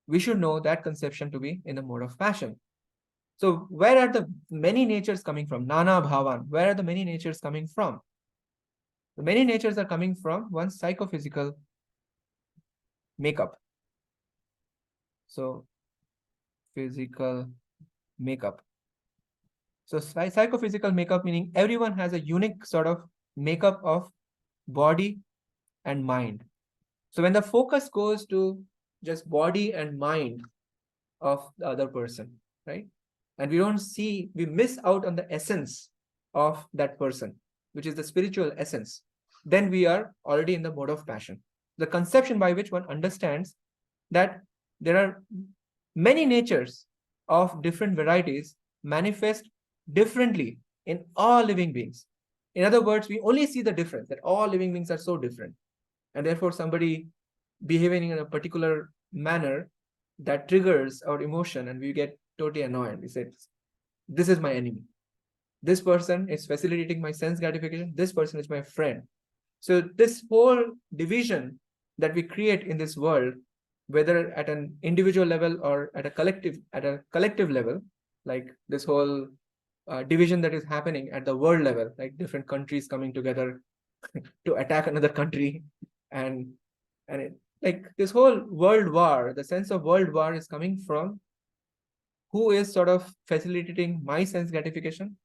We should know that conception to be in the mode of passion. So where are the many natures coming from? Nana Bhavan. Where are the many natures coming from? The many natures are coming from one's psychophysical makeup. So physical makeup. So psychophysical makeup meaning everyone has a unique sort of makeup of body and mind. So when the focus goes to just body and mind of the other person, right? And we don't see, we miss out on the essence of that person, which is the spiritual essence, then we are already in the mode of passion. The conception by which one understands that there are many natures of different varieties manifest differently in all living beings. In other words, we only see the difference, that all living beings are so different. And therefore, somebody behaving in a particular manner that triggers our emotion and we get totally annoyed. We say, this is my enemy. This person is facilitating my sense gratification. This person is my friend. So this whole division that we create in this world, whether at an individual level or at a collective level, like this whole division that is happening at the world level, like different countries coming together to attack another country, and like this whole world war, the sense of world war is coming from who is sort of facilitating my sense gratification.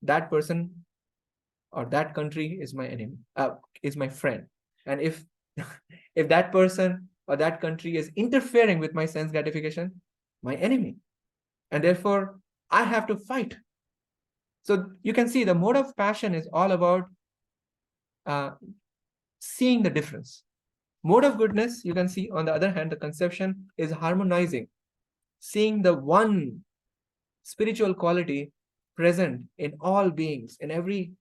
That person or that country is my enemy, is my friend. And if if that person or that country is interfering with my sense gratification, my enemy. And therefore, I have to fight. So you can see the mode of passion is all about seeing the difference. Mode of goodness, you can see on the other hand, the conception is harmonizing, seeing the one spiritual quality present in all beings, in every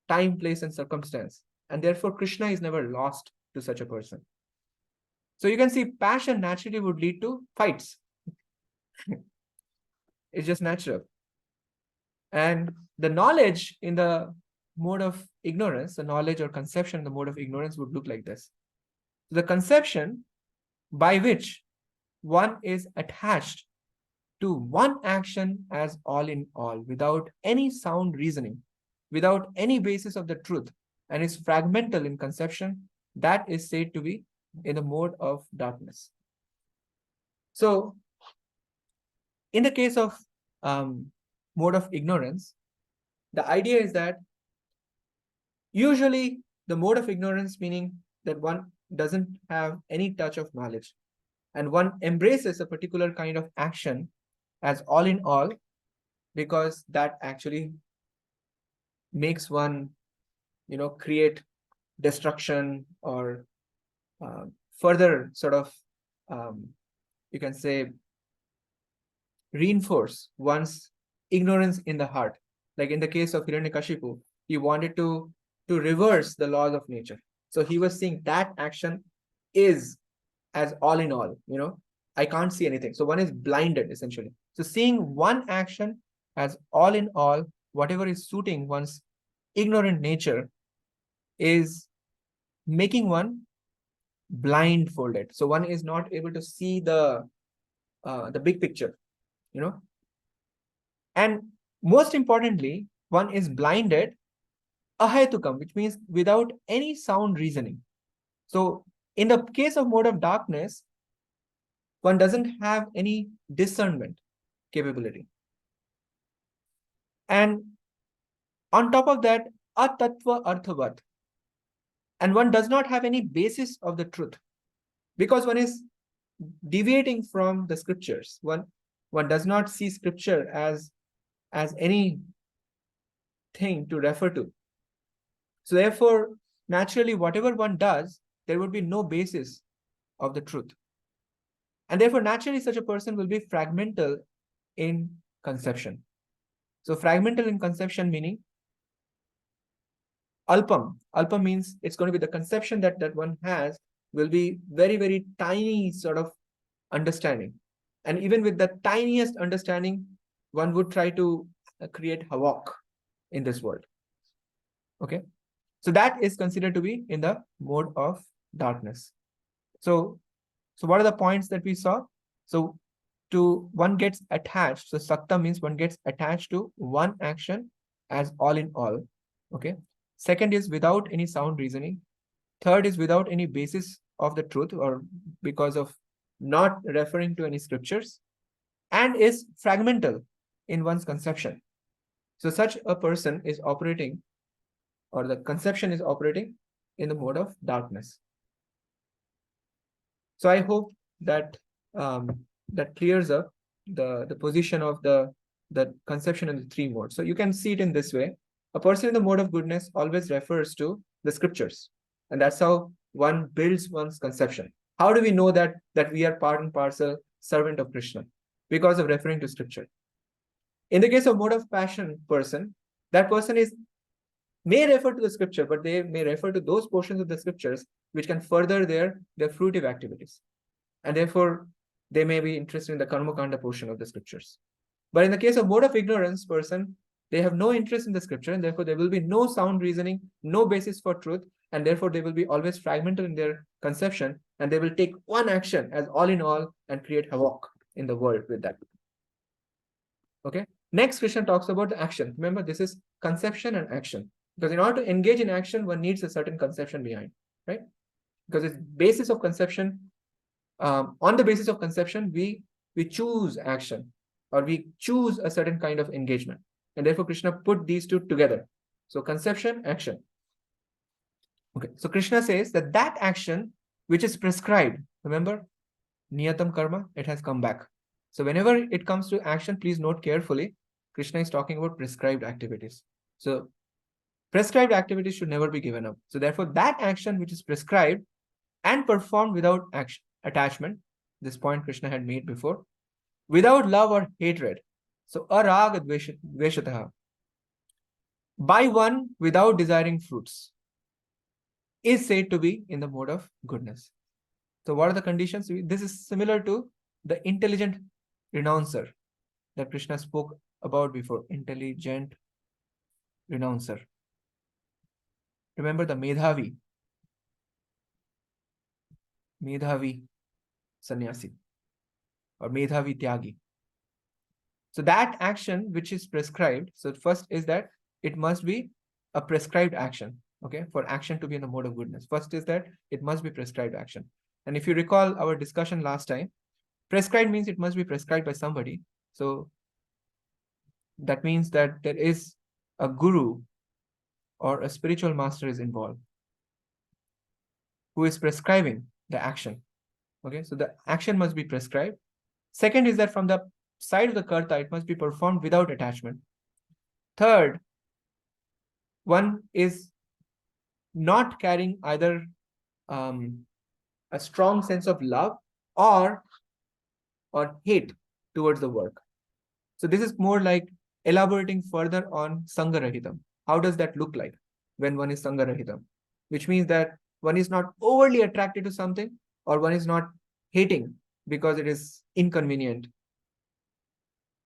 time, place, and circumstance. And therefore, Krishna is never lost to such a person. So you can see passion naturally would lead to fights. It's just natural. And the knowledge in the mode of ignorance, the knowledge or conception in the mode of ignorance would look like this. The conception by which one is attached to one action as all in all, without any sound reasoning, without any basis of the truth, and is fragmental in conception, that is said to be in the mode of darkness. So, in the case of mode of ignorance, the idea is that usually the mode of ignorance, meaning that one doesn't have any touch of knowledge, and one embraces a particular kind of action as all in all, because that actually makes one, create destruction or further sort of, you can say, reinforce one's ignorance in the heart. Like in the case of Hiranyakashipu, he wanted to reverse the laws of nature. So he was seeing that action is as all in all, I can't see anything. So one is blinded essentially. So seeing one action as all in all, whatever is suiting one's ignorant nature, is making one blindfolded. So one is not able to see the big picture, And most importantly, one is blinded ahetukam, which means without any sound reasoning. So in the case of mode of darkness, one doesn't have any discernment capability. And on top of that, atattva arthavat. And one does not have any basis of the truth, because one is deviating from the scriptures. One does not see scripture as any thing to refer to. So therefore, naturally, whatever one does, there would be no basis of the truth. And therefore, naturally, such a person will be fragmental in conception. So fragmental in conception meaning alpam. Alpam means it's going to be the conception that one has will be very, very tiny sort of understanding. And even with the tiniest understanding, one would try to create havoc in this world. Okay. So that is considered to be in the mode of darkness. So what are the points that we saw? So one gets attached. So sakta means one gets attached to one action as all in all. Okay. Second is without any sound reasoning. Third is without any basis of the truth, or because of not referring to any scriptures, and is fragmental in one's conception. So such a person is operating, or the conception is operating in the mode of darkness. So I hope that that clears up the position of the conception in the three modes. So you can see it in this way. A person in the mode of goodness always refers to the scriptures, and that's how one builds one's conception. How do we know that we are part and parcel servant of Krishna? Because of referring to scripture. In the case of mode of passion person, that person may refer to the scripture, but they may refer to those portions of the scriptures which can further their fruitive activities. And therefore, they may be interested in the karma kanda portion of the scriptures. But in the case of mode of ignorance person, they have no interest in the scripture, and therefore there will be no sound reasoning, no basis for truth, and therefore they will be always fragmented in their conception, and they will take one action as all in all and create havoc in the world with that. Okay. Next, Krishna talks about the action. Remember, this is conception and action. Because in order to engage in action, one needs a certain conception behind, right? Because it's basis of conception. On the basis of conception, we choose action, or we choose a certain kind of engagement. And therefore, Krishna put these two together. So conception, action. Okay. So Krishna says that action which is prescribed, remember, niyatam karma, it has come back. So whenever it comes to action, please note carefully, Krishna is talking about prescribed activities. So prescribed activities should never be given up. So therefore, that action which is prescribed and performed without attachment, this point Krishna had made before, without love or hatred, So araga dveshataha. By one without desiring fruits is said to be in the mode of goodness. So what are the conditions? This is similar to the intelligent renouncer that Krishna spoke about before. Intelligent renouncer. Remember the Medhavi sannyasi or Medhavi tyagi. So that action which is prescribed, so first is that it must be a prescribed action, okay, for action to be in the mode of goodness. First is that it must be prescribed action. And if you recall our discussion last time, prescribed means it must be prescribed by somebody. So that means that there is a guru or a spiritual master is involved who is prescribing the action. Okay, so the action must be prescribed. Second is that from the side of the karta, it must be performed without attachment. Third, one is not carrying either a strong sense of love or hate towards the work. So this is more like elaborating further on Sangarahitam. How does that look like when one is Sangarahitam? Which means that one is not overly attracted to something, or one is not hating because it is inconvenient.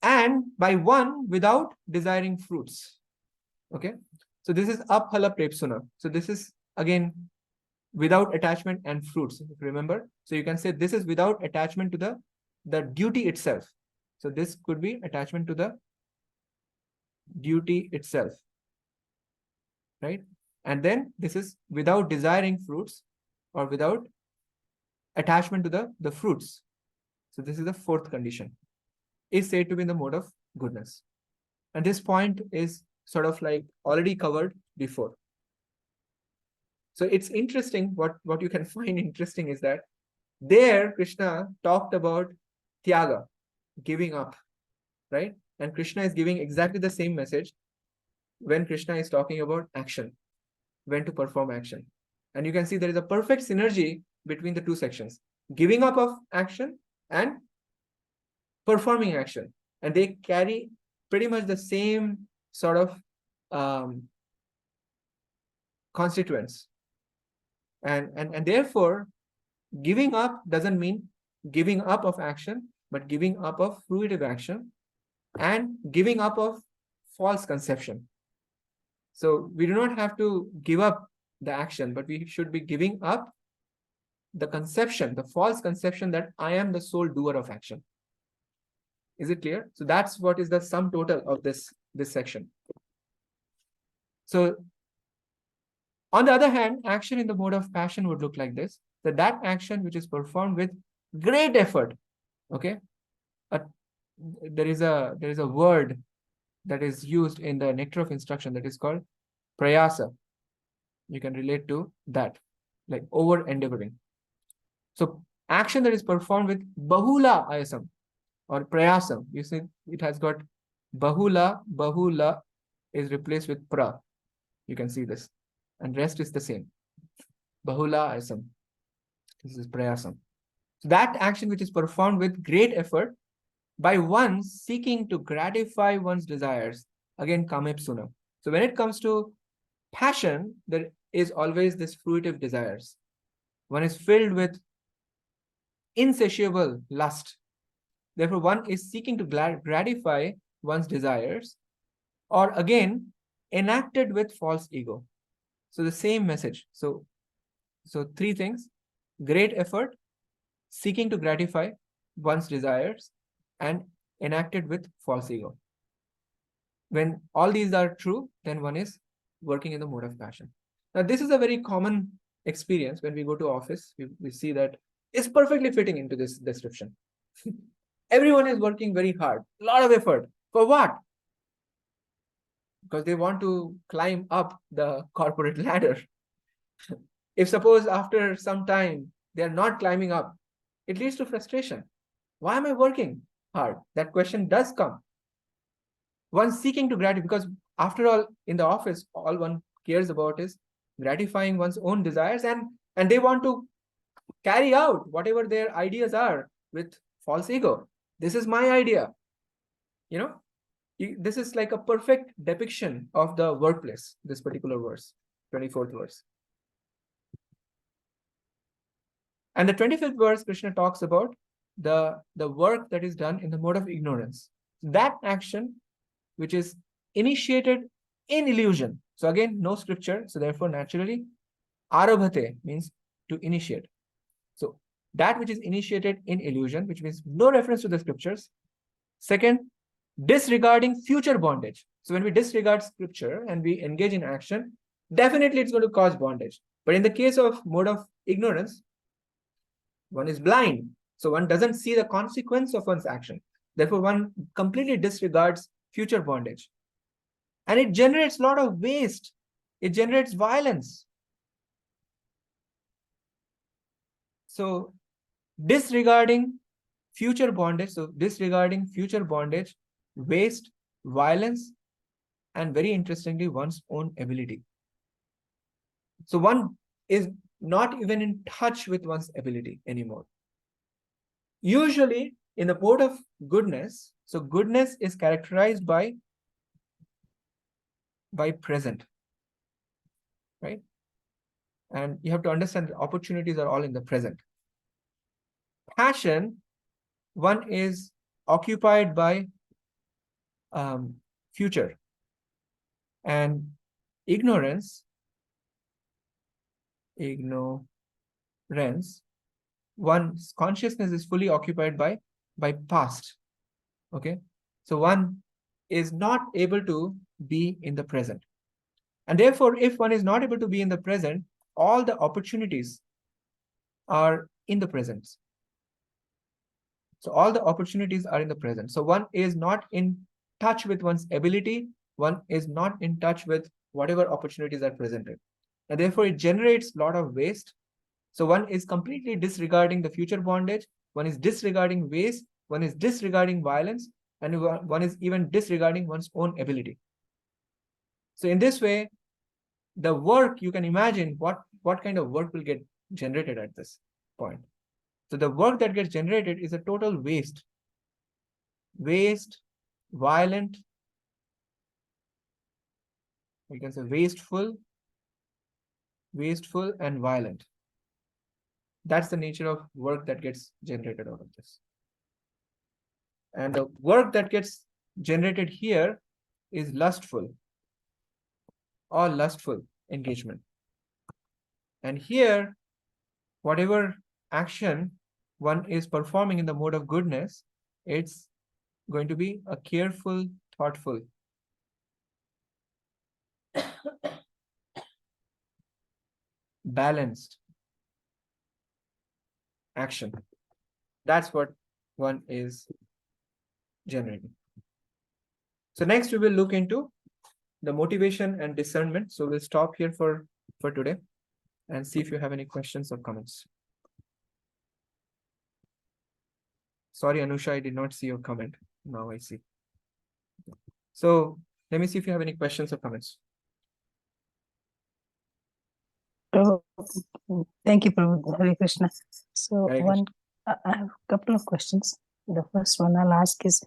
And by one without desiring fruits. Okay. So this is aphala prepsuna. So this is again without attachment and fruits. Remember? So you can say this is without attachment to the duty itself. So this could be attachment to the duty itself, right? And then this is without desiring fruits or without attachment to the fruits. So this is the fourth condition, is said to be in the mode of goodness. And this point is sort of like already covered before. So it's interesting, what you can find interesting is that there Krishna talked about tyaga, giving up, right? And Krishna is giving exactly the same message when Krishna is talking about action, when to perform action. And you can see there is a perfect synergy between the two sections, giving up of action and performing action. And they carry pretty much the same sort of constituents. And therefore, giving up doesn't mean giving up of action, but giving up of fruitive action and giving up of false conception. So we do not have to give up the action, but we should be giving up the conception, the false conception that I am the sole doer of action. Is it clear? So that's what is the sum total of this section. So on the other hand, action in the mode of passion would look like this, that action which is performed with great effort, okay? There is a word that is used in the nectar of instruction that is called prayasa. You can relate to that, like over endeavoring. So action that is performed with bahula ayasam or prayasam, you see it has got bahula is replaced with pra. You can see this, and rest is the same. Bahula ayasam. This is prayasam. So that action which is performed with great effort by one seeking to gratify one's desires, again kamepsuna. So when it comes to passion, there is always this fruitive desires. One is filled with insatiable lust. Therefore, one is seeking to gratify one's desires, or again enacted with false ego. So the same message. So three things: great effort, seeking to gratify one's desires, and enacted with false ego. When all these are true, then one is working in the mode of passion. Now, this is a very common experience when we go to office. We see that it's perfectly fitting into this description. Everyone is working very hard, a lot of effort. For what? Because they want to climb up the corporate ladder. If suppose after some time they are not climbing up, it leads to frustration. Why am I working hard? That question does come. One seeking to gratify, because after all, in the office, all one cares about is gratifying one's own desires, and they want to carry out whatever their ideas are with false ego. This is my idea. This is like a perfect depiction of the workplace, this particular verse, 24th verse. And the 25th verse, Krishna talks about the work that is done in the mode of ignorance. That action which is initiated in illusion. So again, no scripture. So therefore, naturally, arabhate means to initiate. So that which is initiated in illusion, which means no reference to the scriptures. Second, disregarding future bondage. So when we disregard scripture and we engage in action, definitely it's going to cause bondage. But in the case of mode of ignorance, one is blind. So one doesn't see the consequence of one's action. Therefore, one completely disregards future bondage. And it generates a lot of waste. It generates violence. So disregarding future bondage, waste, violence, and very interestingly, one's own ability. So one is not even in touch with one's ability anymore. Usually in the mode of goodness, so goodness is characterized by present, right? And you have to understand that opportunities are all in the present. Passion, one is occupied by future. And ignorance, one's consciousness is fully occupied by past. Okay, so one is not able to be in the present. And therefore, if one is not able to be in the present, all the opportunities are in the present. So all the opportunities are in the present. So one is not in touch with one's ability. One is not in touch with whatever opportunities are presented. And therefore, it generates a lot of waste. So one is completely disregarding the future bondage. One is disregarding waste. One is disregarding violence. And one is even disregarding one's own ability. So in this way, the work, you can imagine what kind of work will get generated at this point. So the work that gets generated is a total waste. Waste, violent, we can say wasteful, and violent. That's the nature of work that gets generated out of this. And the work that gets generated here is lustful or lustful engagement. And here, whatever action one is performing in the mode of goodness, it's going to be a careful, thoughtful, balanced action. That's what one is generating. So next we will look into the motivation and discernment. So we'll stop here for today and see if you have any questions or comments. Sorry, Anusha, I did not see your comment. Now I see. So let me see if you have any questions or comments. Oh, thank you, Prabhu. Hare Krishna. So Hare Krishna. I have a couple of questions. The first one I'll ask is,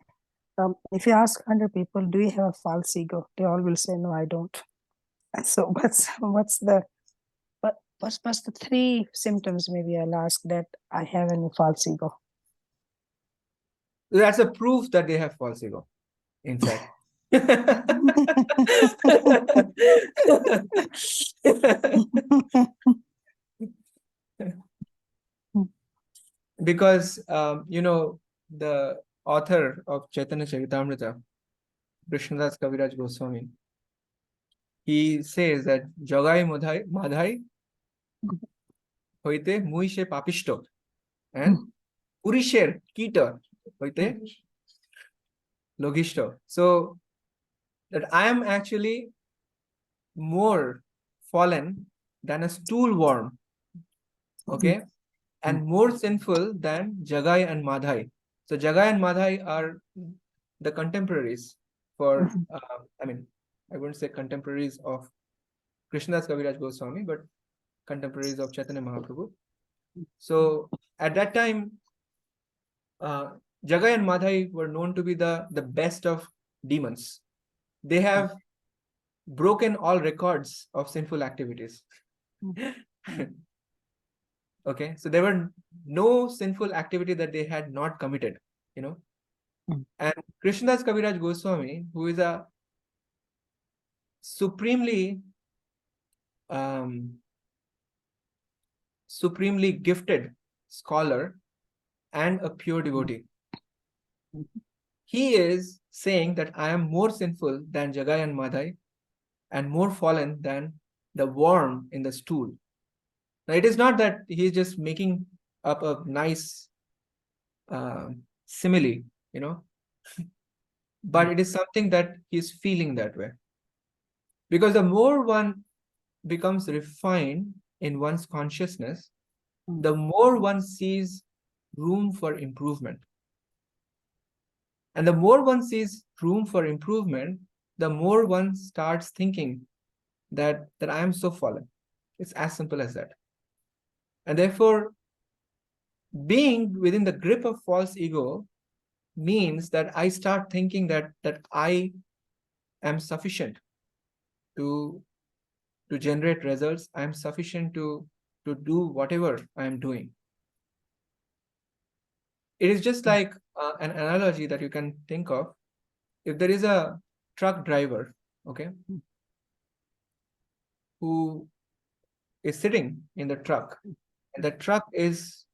if you ask 100 people, do you have a false ego? They all will say, no, I don't. So what's the 3 symptoms? Maybe I'll ask that I have any false ego. That's a proof that they have false ego, in fact. Because the author of Chaitanya Charitamrita, Krishnadas Kaviraj Goswami, he says that Jagai Madhai hoite muishe papishto and purisher kita hoite logishto. So that I am actually more fallen than a stool worm, okay, and more sinful than Jagai and Madhai. So Jagai and Madhai are the contemporaries for, I wouldn't say contemporaries of Krishnadas Kaviraj Goswami, but contemporaries of Chaitanya Mahaprabhu. So at that time, Jagai and Madhai were known to be the best of demons. They have broken all records of sinful activities. Okay, so there were no sinful activity that they had not committed, And Krishnadas Kaviraj Goswami, who is a supremely gifted scholar and a pure devotee, he is saying that I am more sinful than Jagai and Madhai and more fallen than the worm in the stool. Now, it is not that he is just making up a nice simile, but it is something that he is feeling that way. Because the more one becomes refined in one's consciousness, the more one sees room for improvement. And the more one sees room for improvement, the more one starts thinking that I am so fallen. It's as simple as that. And therefore, being within the grip of false ego means that I start thinking that I am sufficient to generate results. I am sufficient to do whatever I am doing. It is just like an analogy that you can think of. If there is a truck driver, okay, who is sitting in the truck, and the truck is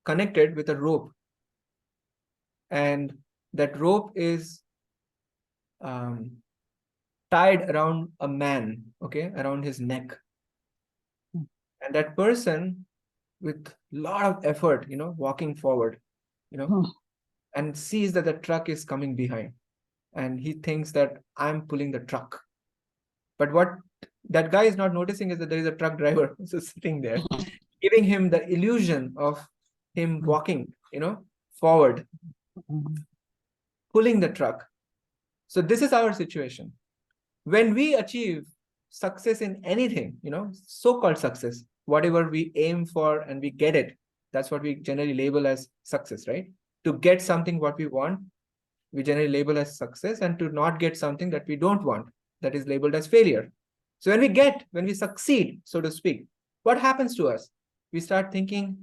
connected with a rope, and that rope is tied around a man, okay, around his neck. And that person, with a lot of effort, walking forward, and sees that the truck is coming behind. And he thinks that I'm pulling the truck. But what that guy is not noticing is that there is a truck driver also sitting there, giving him the illusion of him walking, forward, pulling the truck. So this is our situation. When we achieve success in anything, so-called success, whatever we aim for and we get it, that's what we generally label as success, right? To get something what we want, we generally label as success, and to not get something that we don't want, that is labeled as failure. So when we succeed, so to speak, what happens to us? We start thinking,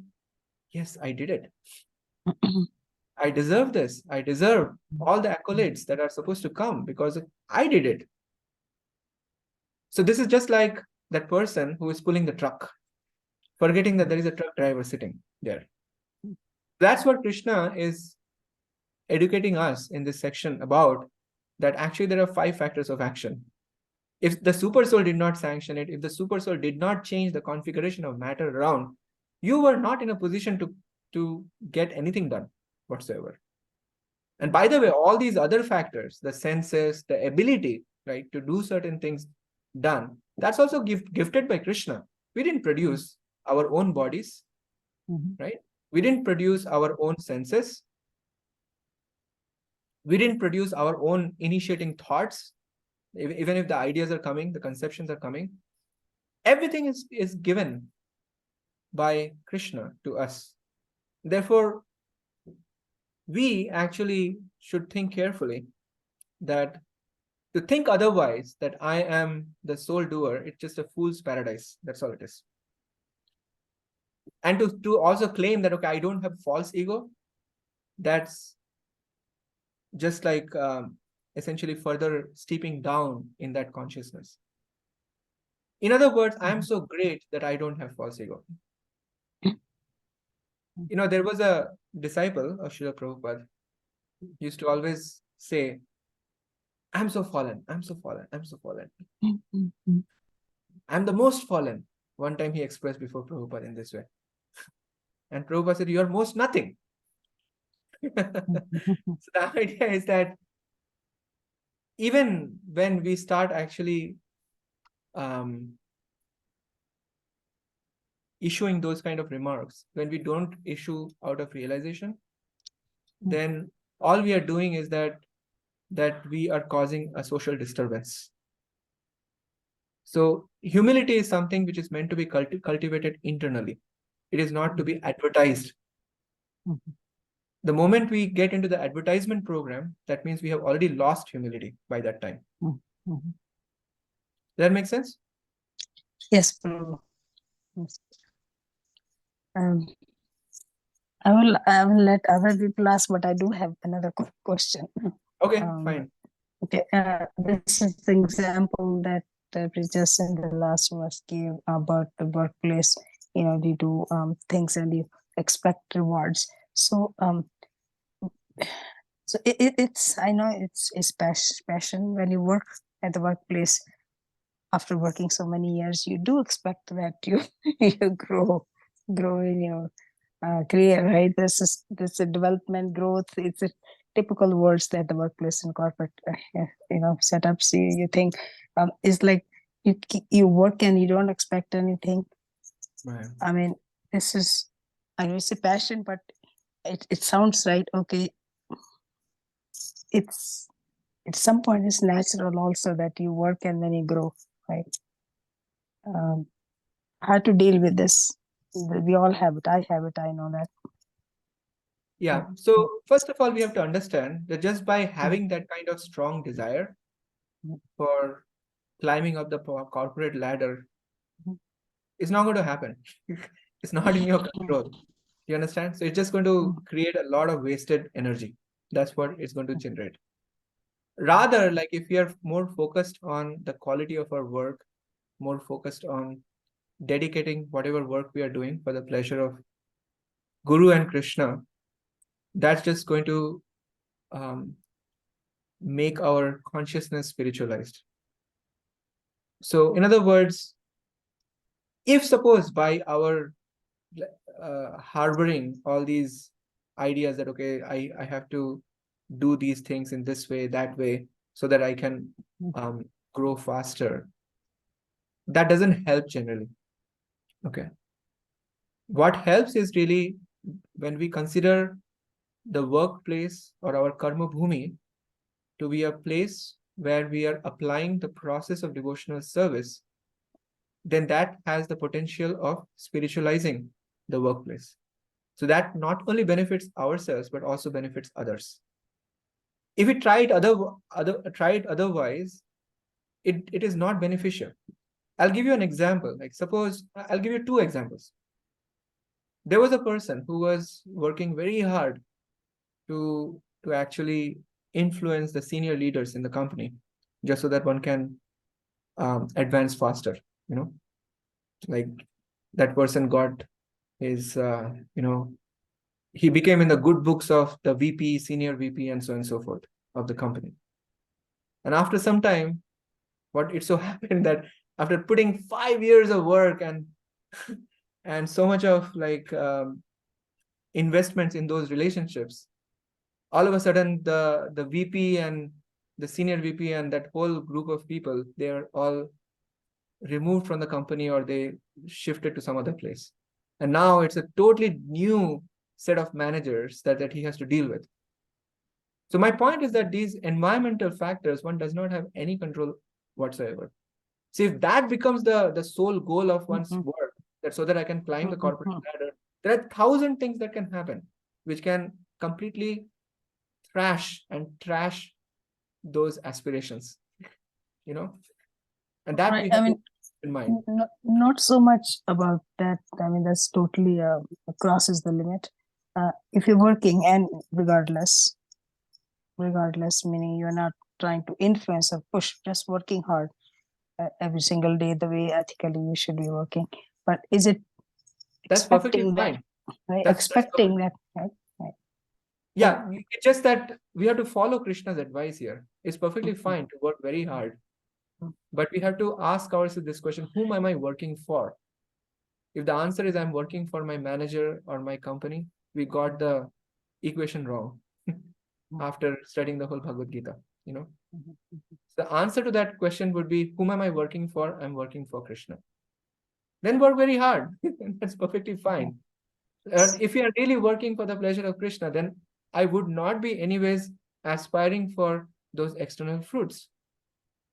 yes, I did it. I deserve this. I deserve all the accolades that are supposed to come because I did it. So this is just like that person who is pulling the truck, forgetting that there is a truck driver sitting there. That's what Krishna is educating us in this section about, that actually there are 5 factors of action. If the super soul did not sanction it, if the super soul did not change the configuration of matter around, you were not in a position to get anything done whatsoever. And by the way, all these other factors, the senses, the ability, right, to do certain things done, that's also gifted by Krishna. We didn't produce our own bodies, right? We didn't produce our own senses. We didn't produce our own initiating thoughts. Even if the ideas are coming, the conceptions are coming, everything is given by Krishna to us. Therefore, we actually should think carefully that to think otherwise, that I am the sole doer, it's just a fool's paradise. That's all it is. And to also claim that, okay, I don't have false ego, that's just like essentially further steeping down in that consciousness. In other words, I am so great that I don't have false ego. There was a disciple of Srila Prabhupada, used to always say, I'm so fallen, I'm so fallen, I'm so fallen. I'm the most fallen. One time he expressed before Prabhupada in this way. And Prabhupada said, you're most nothing. So the idea is that even when we start actually issuing those kind of remarks, when we don't issue out of realization, then all we are doing is that we are causing a social disturbance. So humility is something which is meant to be cultivated internally. It is not to be advertised. The moment we get into the advertisement program, that means we have already lost humility by that time. Mhm. Does that make sense? Yes, Prabhu. Yes. Um, I will let other people ask, but I do have another question. Okay, Um, fine. Okay, this is the example that we just in the last verse gave about the workplace. You know, you do things and you expect rewards. So, it's, I know it's passion when you work at the workplace. After working so many years, you do expect that you you grow in your career, right? This a development growth. It's a typical words that the workplace and corporate setups you think is like you work and you don't expect anything. Right. I mean, this is, I know it's a passion, but it sounds right. Okay, it's at some point it's natural also that you work and then you grow, right? How to deal with this? We all have it. I have it. I know that. Yeah. So first of all, we have to understand that just by having that kind of strong desire for climbing up the corporate ladder, it's not going to happen. It's not in your control. You understand? So it's just going to create a lot of wasted energy. That's what it's going to generate. Rather, like if we are more focused on the quality of our work, more focused on dedicating whatever work we are doing for the pleasure of Guru and Krishna, that's just going to make our consciousness spiritualized. So, in other words, if suppose by our harboring all these ideas that, okay, I have to do these things in this way, that way, so that I can grow faster, that doesn't help generally. Okay. What helps is really when we consider the workplace or our karma bhumi to be a place where we are applying the process of devotional service, then that has the potential of spiritualizing the workplace. So that not only benefits ourselves, but also benefits others. If we try it otherwise, it is not beneficial. I'll give you an example. Like suppose, I'll give you two examples. There was a person who was working very hard to actually influence the senior leaders in the company, just so that one can advance faster. Like that person got his, he became in the good books of the VP, senior VP, and so on and so forth of the company. And after some time, what it so happened that after putting 5 years of work and and so much of like investments in those relationships, all of a sudden the VP and the senior VP and that whole group of people, they are all removed from the company or they shifted to some other place. And now it's a totally new set of managers that he has to deal with. So my point is that these environmental factors, one does not have any control whatsoever. See, if that becomes the sole goal of one's work, that so that I can climb the corporate ladder, there are 1,000 things that can happen, which can completely trash those aspirations, and that Right. we have I mean, to keep in mind. not so much about that. I mean, that's totally crosses the limit. If you're working and regardless, meaning you're not trying to influence or push, just working hard every single day the way ethically you should be working. But is it That's perfectly expecting that, fine. right? That's Expecting that, right? Yeah, it's just that we have to follow Krishna's advice here. It's perfectly fine to work very hard, but we have to ask ourselves this question: whom am I working for? If the answer is I'm working for my manager or my company, we got the equation wrong after studying the whole Bhagavad Gita. The answer to that question would be, whom am I working for? I'm working for Krishna. Then work very hard. That's perfectly fine. If you are really working for the pleasure of Krishna, then I would not be anyways aspiring for those external fruits.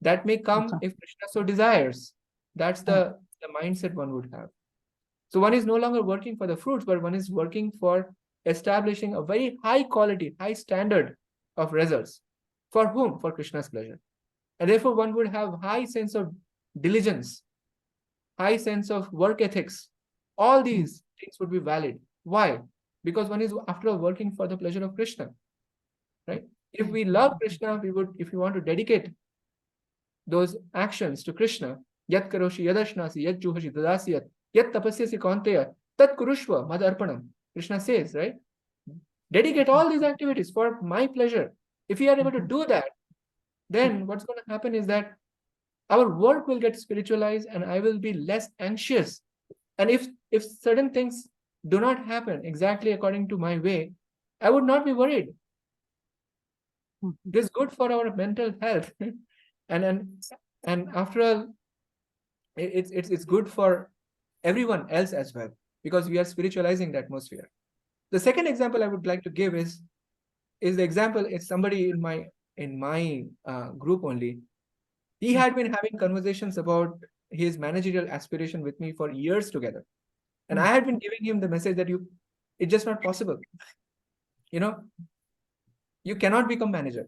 That may come if Krishna so desires. That's the mindset one would have. So one is no longer working for the fruits, but one is working for establishing a very high quality, high standard of results. For whom? For Krishna's pleasure. And therefore, one would have high sense of diligence, high sense of work ethics. All these things would be valid. Why? Because one is, after all, working for the pleasure of Krishna, right? If we love Krishna, if we want to dedicate those actions to Krishna, yat karoshi yadashnasi yat juhashi dadasyat yat tapasyasi kaunteya tat kurushva madarpanam. Krishna says, right? Dedicate all these activities for my pleasure. If we are able to do that, then what's going to happen is that our work will get spiritualized and I will be less anxious. And if certain things do not happen exactly according to my way, I would not be worried. It is good for our mental health. and after all, it's good for everyone else as well, because we are spiritualizing the atmosphere. The second example I would like to give is the example, it's somebody in my group only. He had been having conversations about his managerial aspiration with me for years together. And I had been giving him the message that it's just not possible. You cannot become manager.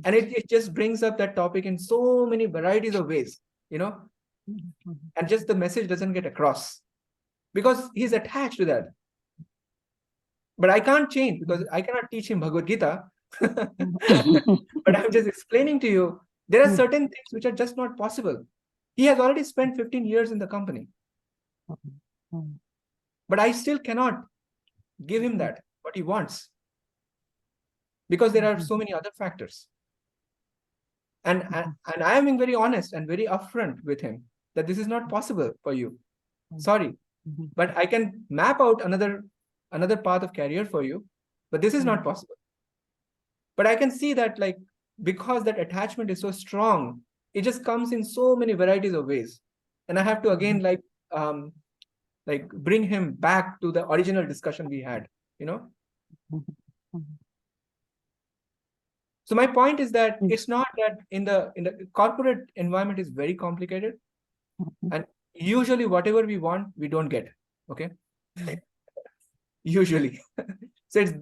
And it just brings up that topic in so many varieties of ways, and just the message doesn't get across because he's attached to that. But I can't change because I cannot teach him Bhagavad Gita. But I'm just explaining to you, there are certain things which are just not possible. He has already spent 15 years in the company. But I still cannot give him that, what he wants. Because there are so many other factors. And I am being very honest and very upfront with him that this is not possible for you. Sorry. But I can map out another path of career for you, but this is not possible. But I can see that, like, because that attachment is so strong, it just comes in so many varieties of ways. And I have to again bring him back to the original discussion we had, So my point is that it's not that in the corporate environment is very complicated, and usually whatever we want, we don't get. Okay. Usually. So it's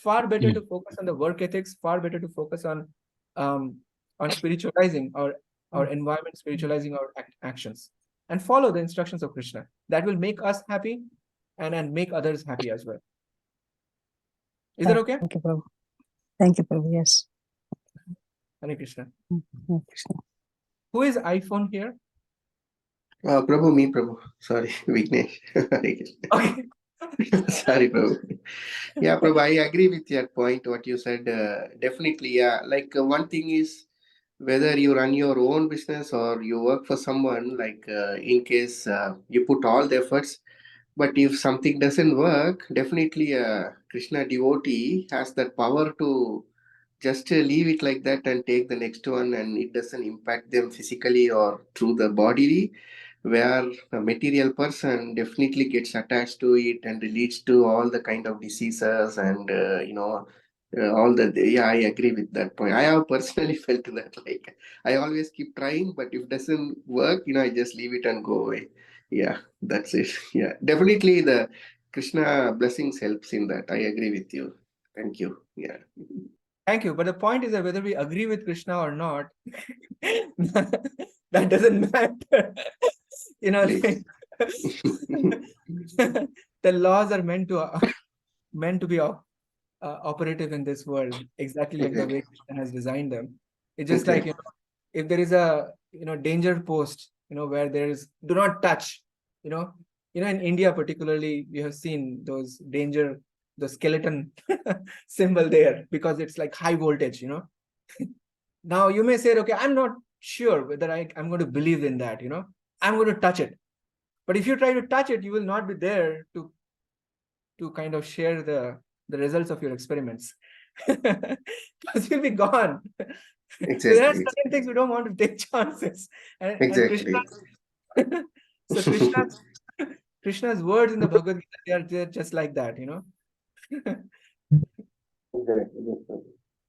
far better to focus on the work ethics, far better to focus on spiritualizing our environment, spiritualizing our actions, and follow the instructions of Krishna. That will make us happy and make others happy as well. Is that okay? Thank you, Prabhu. Thank you, Prabhu. Yes. Hare Krishna. Hare Krishna. Who is iPhone here? Prabhu, me, Prabhu. Sorry, Vignesh. Okay. Sorry, Prabhu. Yeah, Prabhu, I agree with your point, what you said. Definitely, yeah. Like one thing is whether you run your own business or you work for someone, like in case you put all the efforts, but if something doesn't work, definitely a Krishna devotee has that power to just leave it like that and take the next one, and it doesn't impact them physically or through the body, where a material person definitely gets attached to it and leads to all the kind of diseases and all the, yeah, I agree with that point. I have personally felt that, like, I always keep trying, but if it doesn't work, I just leave it and go away. Yeah, that's it. Yeah, definitely the Krishna blessings helps in that. I agree with you. Thank you. Yeah. Thank you. But the point is that whether we agree with Krishna or not, that doesn't matter. The laws are meant to be operative in this world, exactly like the way Krishna has designed them. It's just like, if there is a danger post, where there is do not touch, in India particularly, we have seen those danger, the skeleton symbol there, because it's like high voltage. Now you may say, okay, I'm not sure whether I'm going to believe in that. I'm going to touch it. But if you try to touch it, you will not be there to kind of share the results of your experiments. Because you'll be gone. Exactly. So there are certain things we don't want to take chances. Exactly. So Krishna's words in the Bhagavad Gita, they're just like that, Exactly.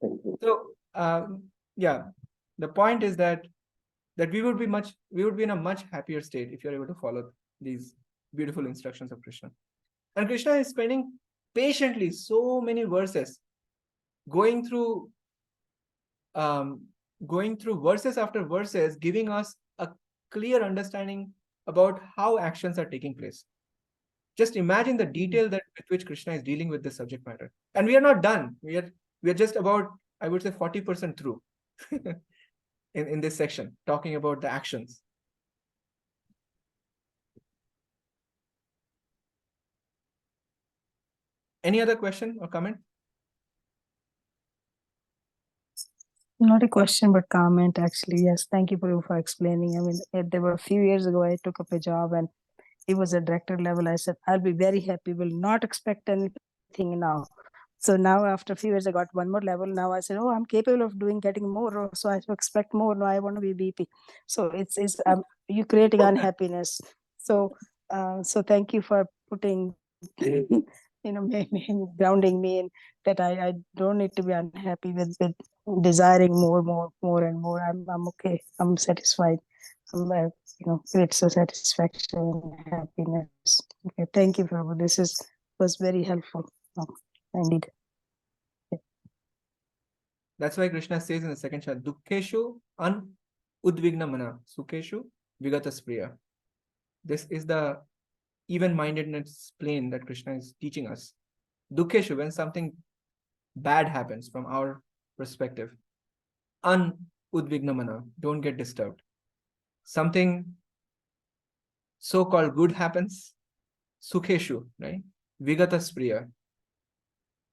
Thank you. So yeah, the point is that we would be in a much happier state if you're able to follow these beautiful instructions of Krishna. And Krishna is spending patiently so many verses, going through verses after verses, giving us a clear understanding about how actions are taking place. Just imagine the detail that with which Krishna is dealing with this subject matter. And we are not done. We are just about, I would say, 40% through in this section, talking about the actions. Any other question or comment? Not a question, but comment actually. Yes, thank you for explaining. I mean, there were a few years ago, I took up a job and it was at director level. I said, I'll be very happy, will not expect anything now. So now after a few years, I got one more level. Now I said, oh, I'm capable of getting more. So I expect more. No, I want to be VP. So it's you creating unhappiness. So thank you for putting, grounding me in that I don't need to be unhappy with desiring more and more. I'm okay. I'm satisfied. I'm great satisfaction and happiness. Okay, thank you, Prabhu. This was very helpful. Indeed. That's why Krishna says in the second chapter, Dukkeshu an udvigna mana, Sukheshu vigata spriya. This is the even-mindedness plane that Krishna is teaching us. Dukkeshu, when something bad happens from our perspective, an udvigna mana, don't get disturbed. Something so-called good happens, Sukheshu, right? Vigata spriya.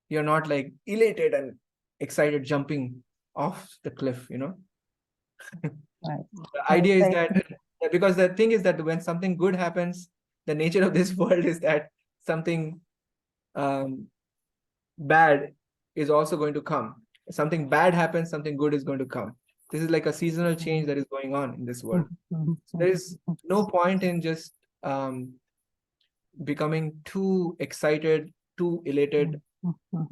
You're not like elated and excited jumping off the cliff, Right. The idea is that, because the thing is that when something good happens, the nature of this world is that something bad is also going to come. Something bad happens, something good is going to come. This is like a seasonal change that is going on in this world. So there is no point in just becoming too excited, too elated,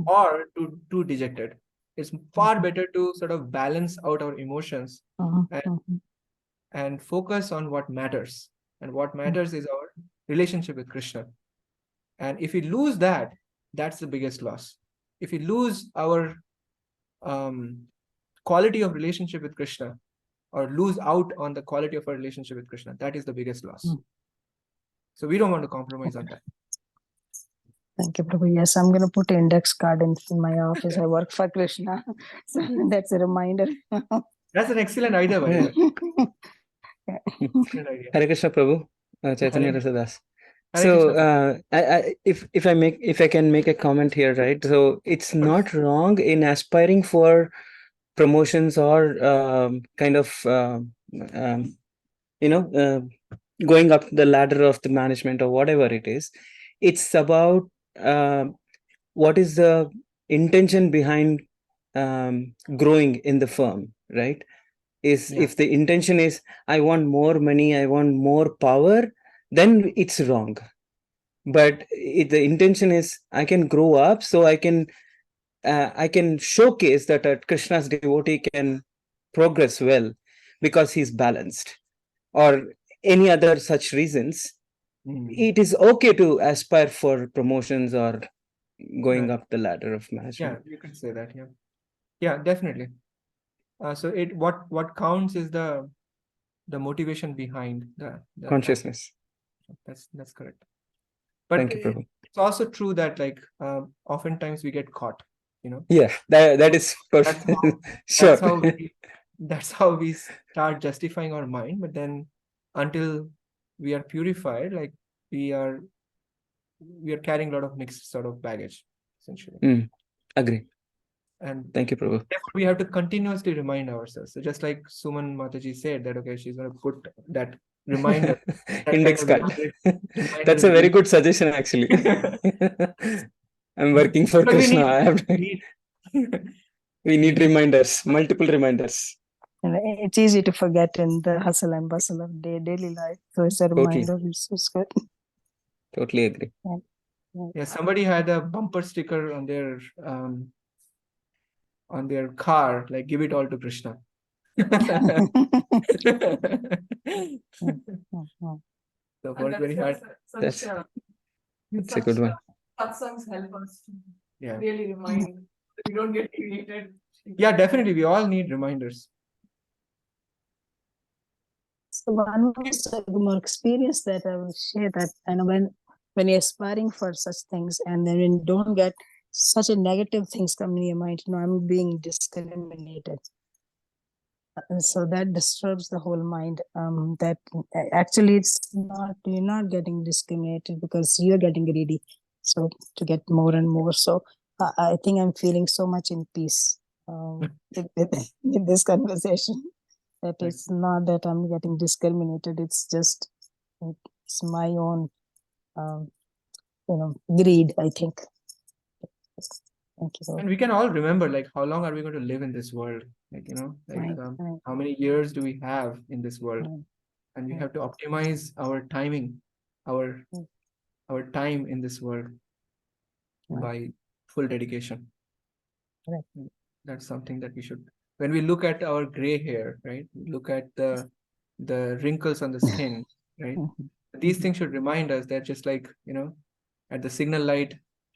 or too dejected. It's far better to sort of balance out our emotions and focus on what matters. And what matters is our relationship with Krishna. And if we lose that, that's the biggest loss. If we lose our quality of relationship with Krishna, or lose out on the quality of our relationship with Krishna, that is the biggest loss. So we don't want to compromise on that. Thank you, Prabhu. Yes, I'm going to put an index card in my office. I work for Krishna. So that's a reminder. That's an excellent idea, by the way. Excellent idea. Hare Krishna, Prabhu. Chaitanya Hare- Rasadas. Hare So, Krishna. if I can make a comment here, right? So it's not wrong in aspiring for promotions or kind of going up the ladder of the management or whatever it is. It's about what is the intention behind growing in the firm, right? If the intention is I want more money, I want more power, then it's wrong. But if the intention is I can grow up, so I can showcase that Krishna's devotee can progress well because he's balanced, or any other such reasons, it is okay to aspire for promotions or going up the ladder of management. Yeah, you can say that. Yeah, definitely. So what counts is the motivation behind the Consciousness. That's correct. But Thank you, Prabhu. it's also true that oftentimes we get caught, Yeah, that is perfect. Sure. That's how we start justifying our mind. But then until we are purified, like we are carrying a lot of mixed sort of baggage, essentially. Agree. And thank you, Prabhu. Therefore, we have to continuously remind ourselves. So just like Suman Mataji said that, okay, she's going to put that reminder. Index card. That's a very good suggestion, actually. I'm working for Krishna. We need reminders, multiple reminders. And it's easy to forget in the hustle and bustle of daily life. So it's a reminder. It's good. Totally agree. Yeah, somebody had a bumper sticker on their car, like give it all to Krishna. So work very hard. It's a good one. Satsangs help us to Yeah. really remind that we don't get created. Yeah, definitely. We all need reminders. So one more experience that I will share, that when you're aspiring for such things and then when you don't get such a negative things come in your mind, I'm being discriminated. And so that disturbs the whole mind. That actually you're not getting discriminated because you're getting greedy. So to get more and more. So I think I'm feeling so much in peace with this conversation. That Right. it's not that I'm getting discriminated. It's just it's my own greed, I think. Thank you. And we can all remember, like, how long are we going to live in this world? Like, Right, right. how many years do we have in this world? Right. And we Right. have to optimize our timing, our Mm. our time in this world Right. by full dedication. Right. That's something that we should, when we look at our gray hair, right? We look at the wrinkles on the skin, right? Mhm. These Mhm. things should remind us that just like, at the signal light,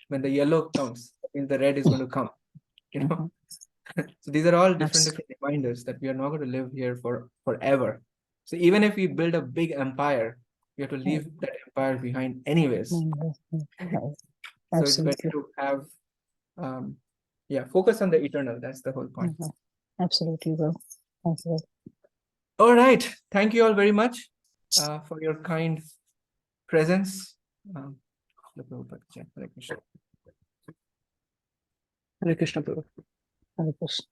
when the yellow comes, means the red is going to come, Mhm. So these are all different Absolutely. reminders that we are not going to live here forever. So even if we build a big empire, we have to leave that empire behind anyways. Mhm. Right. So it's better Absolutely. to have, focus on the eternal. That's the whole point. Mhm. Absolutely, bro. Thank you. All right. Thank you all very much for your kind presence. Hare Krishna, Prabhu. Hare Krishna.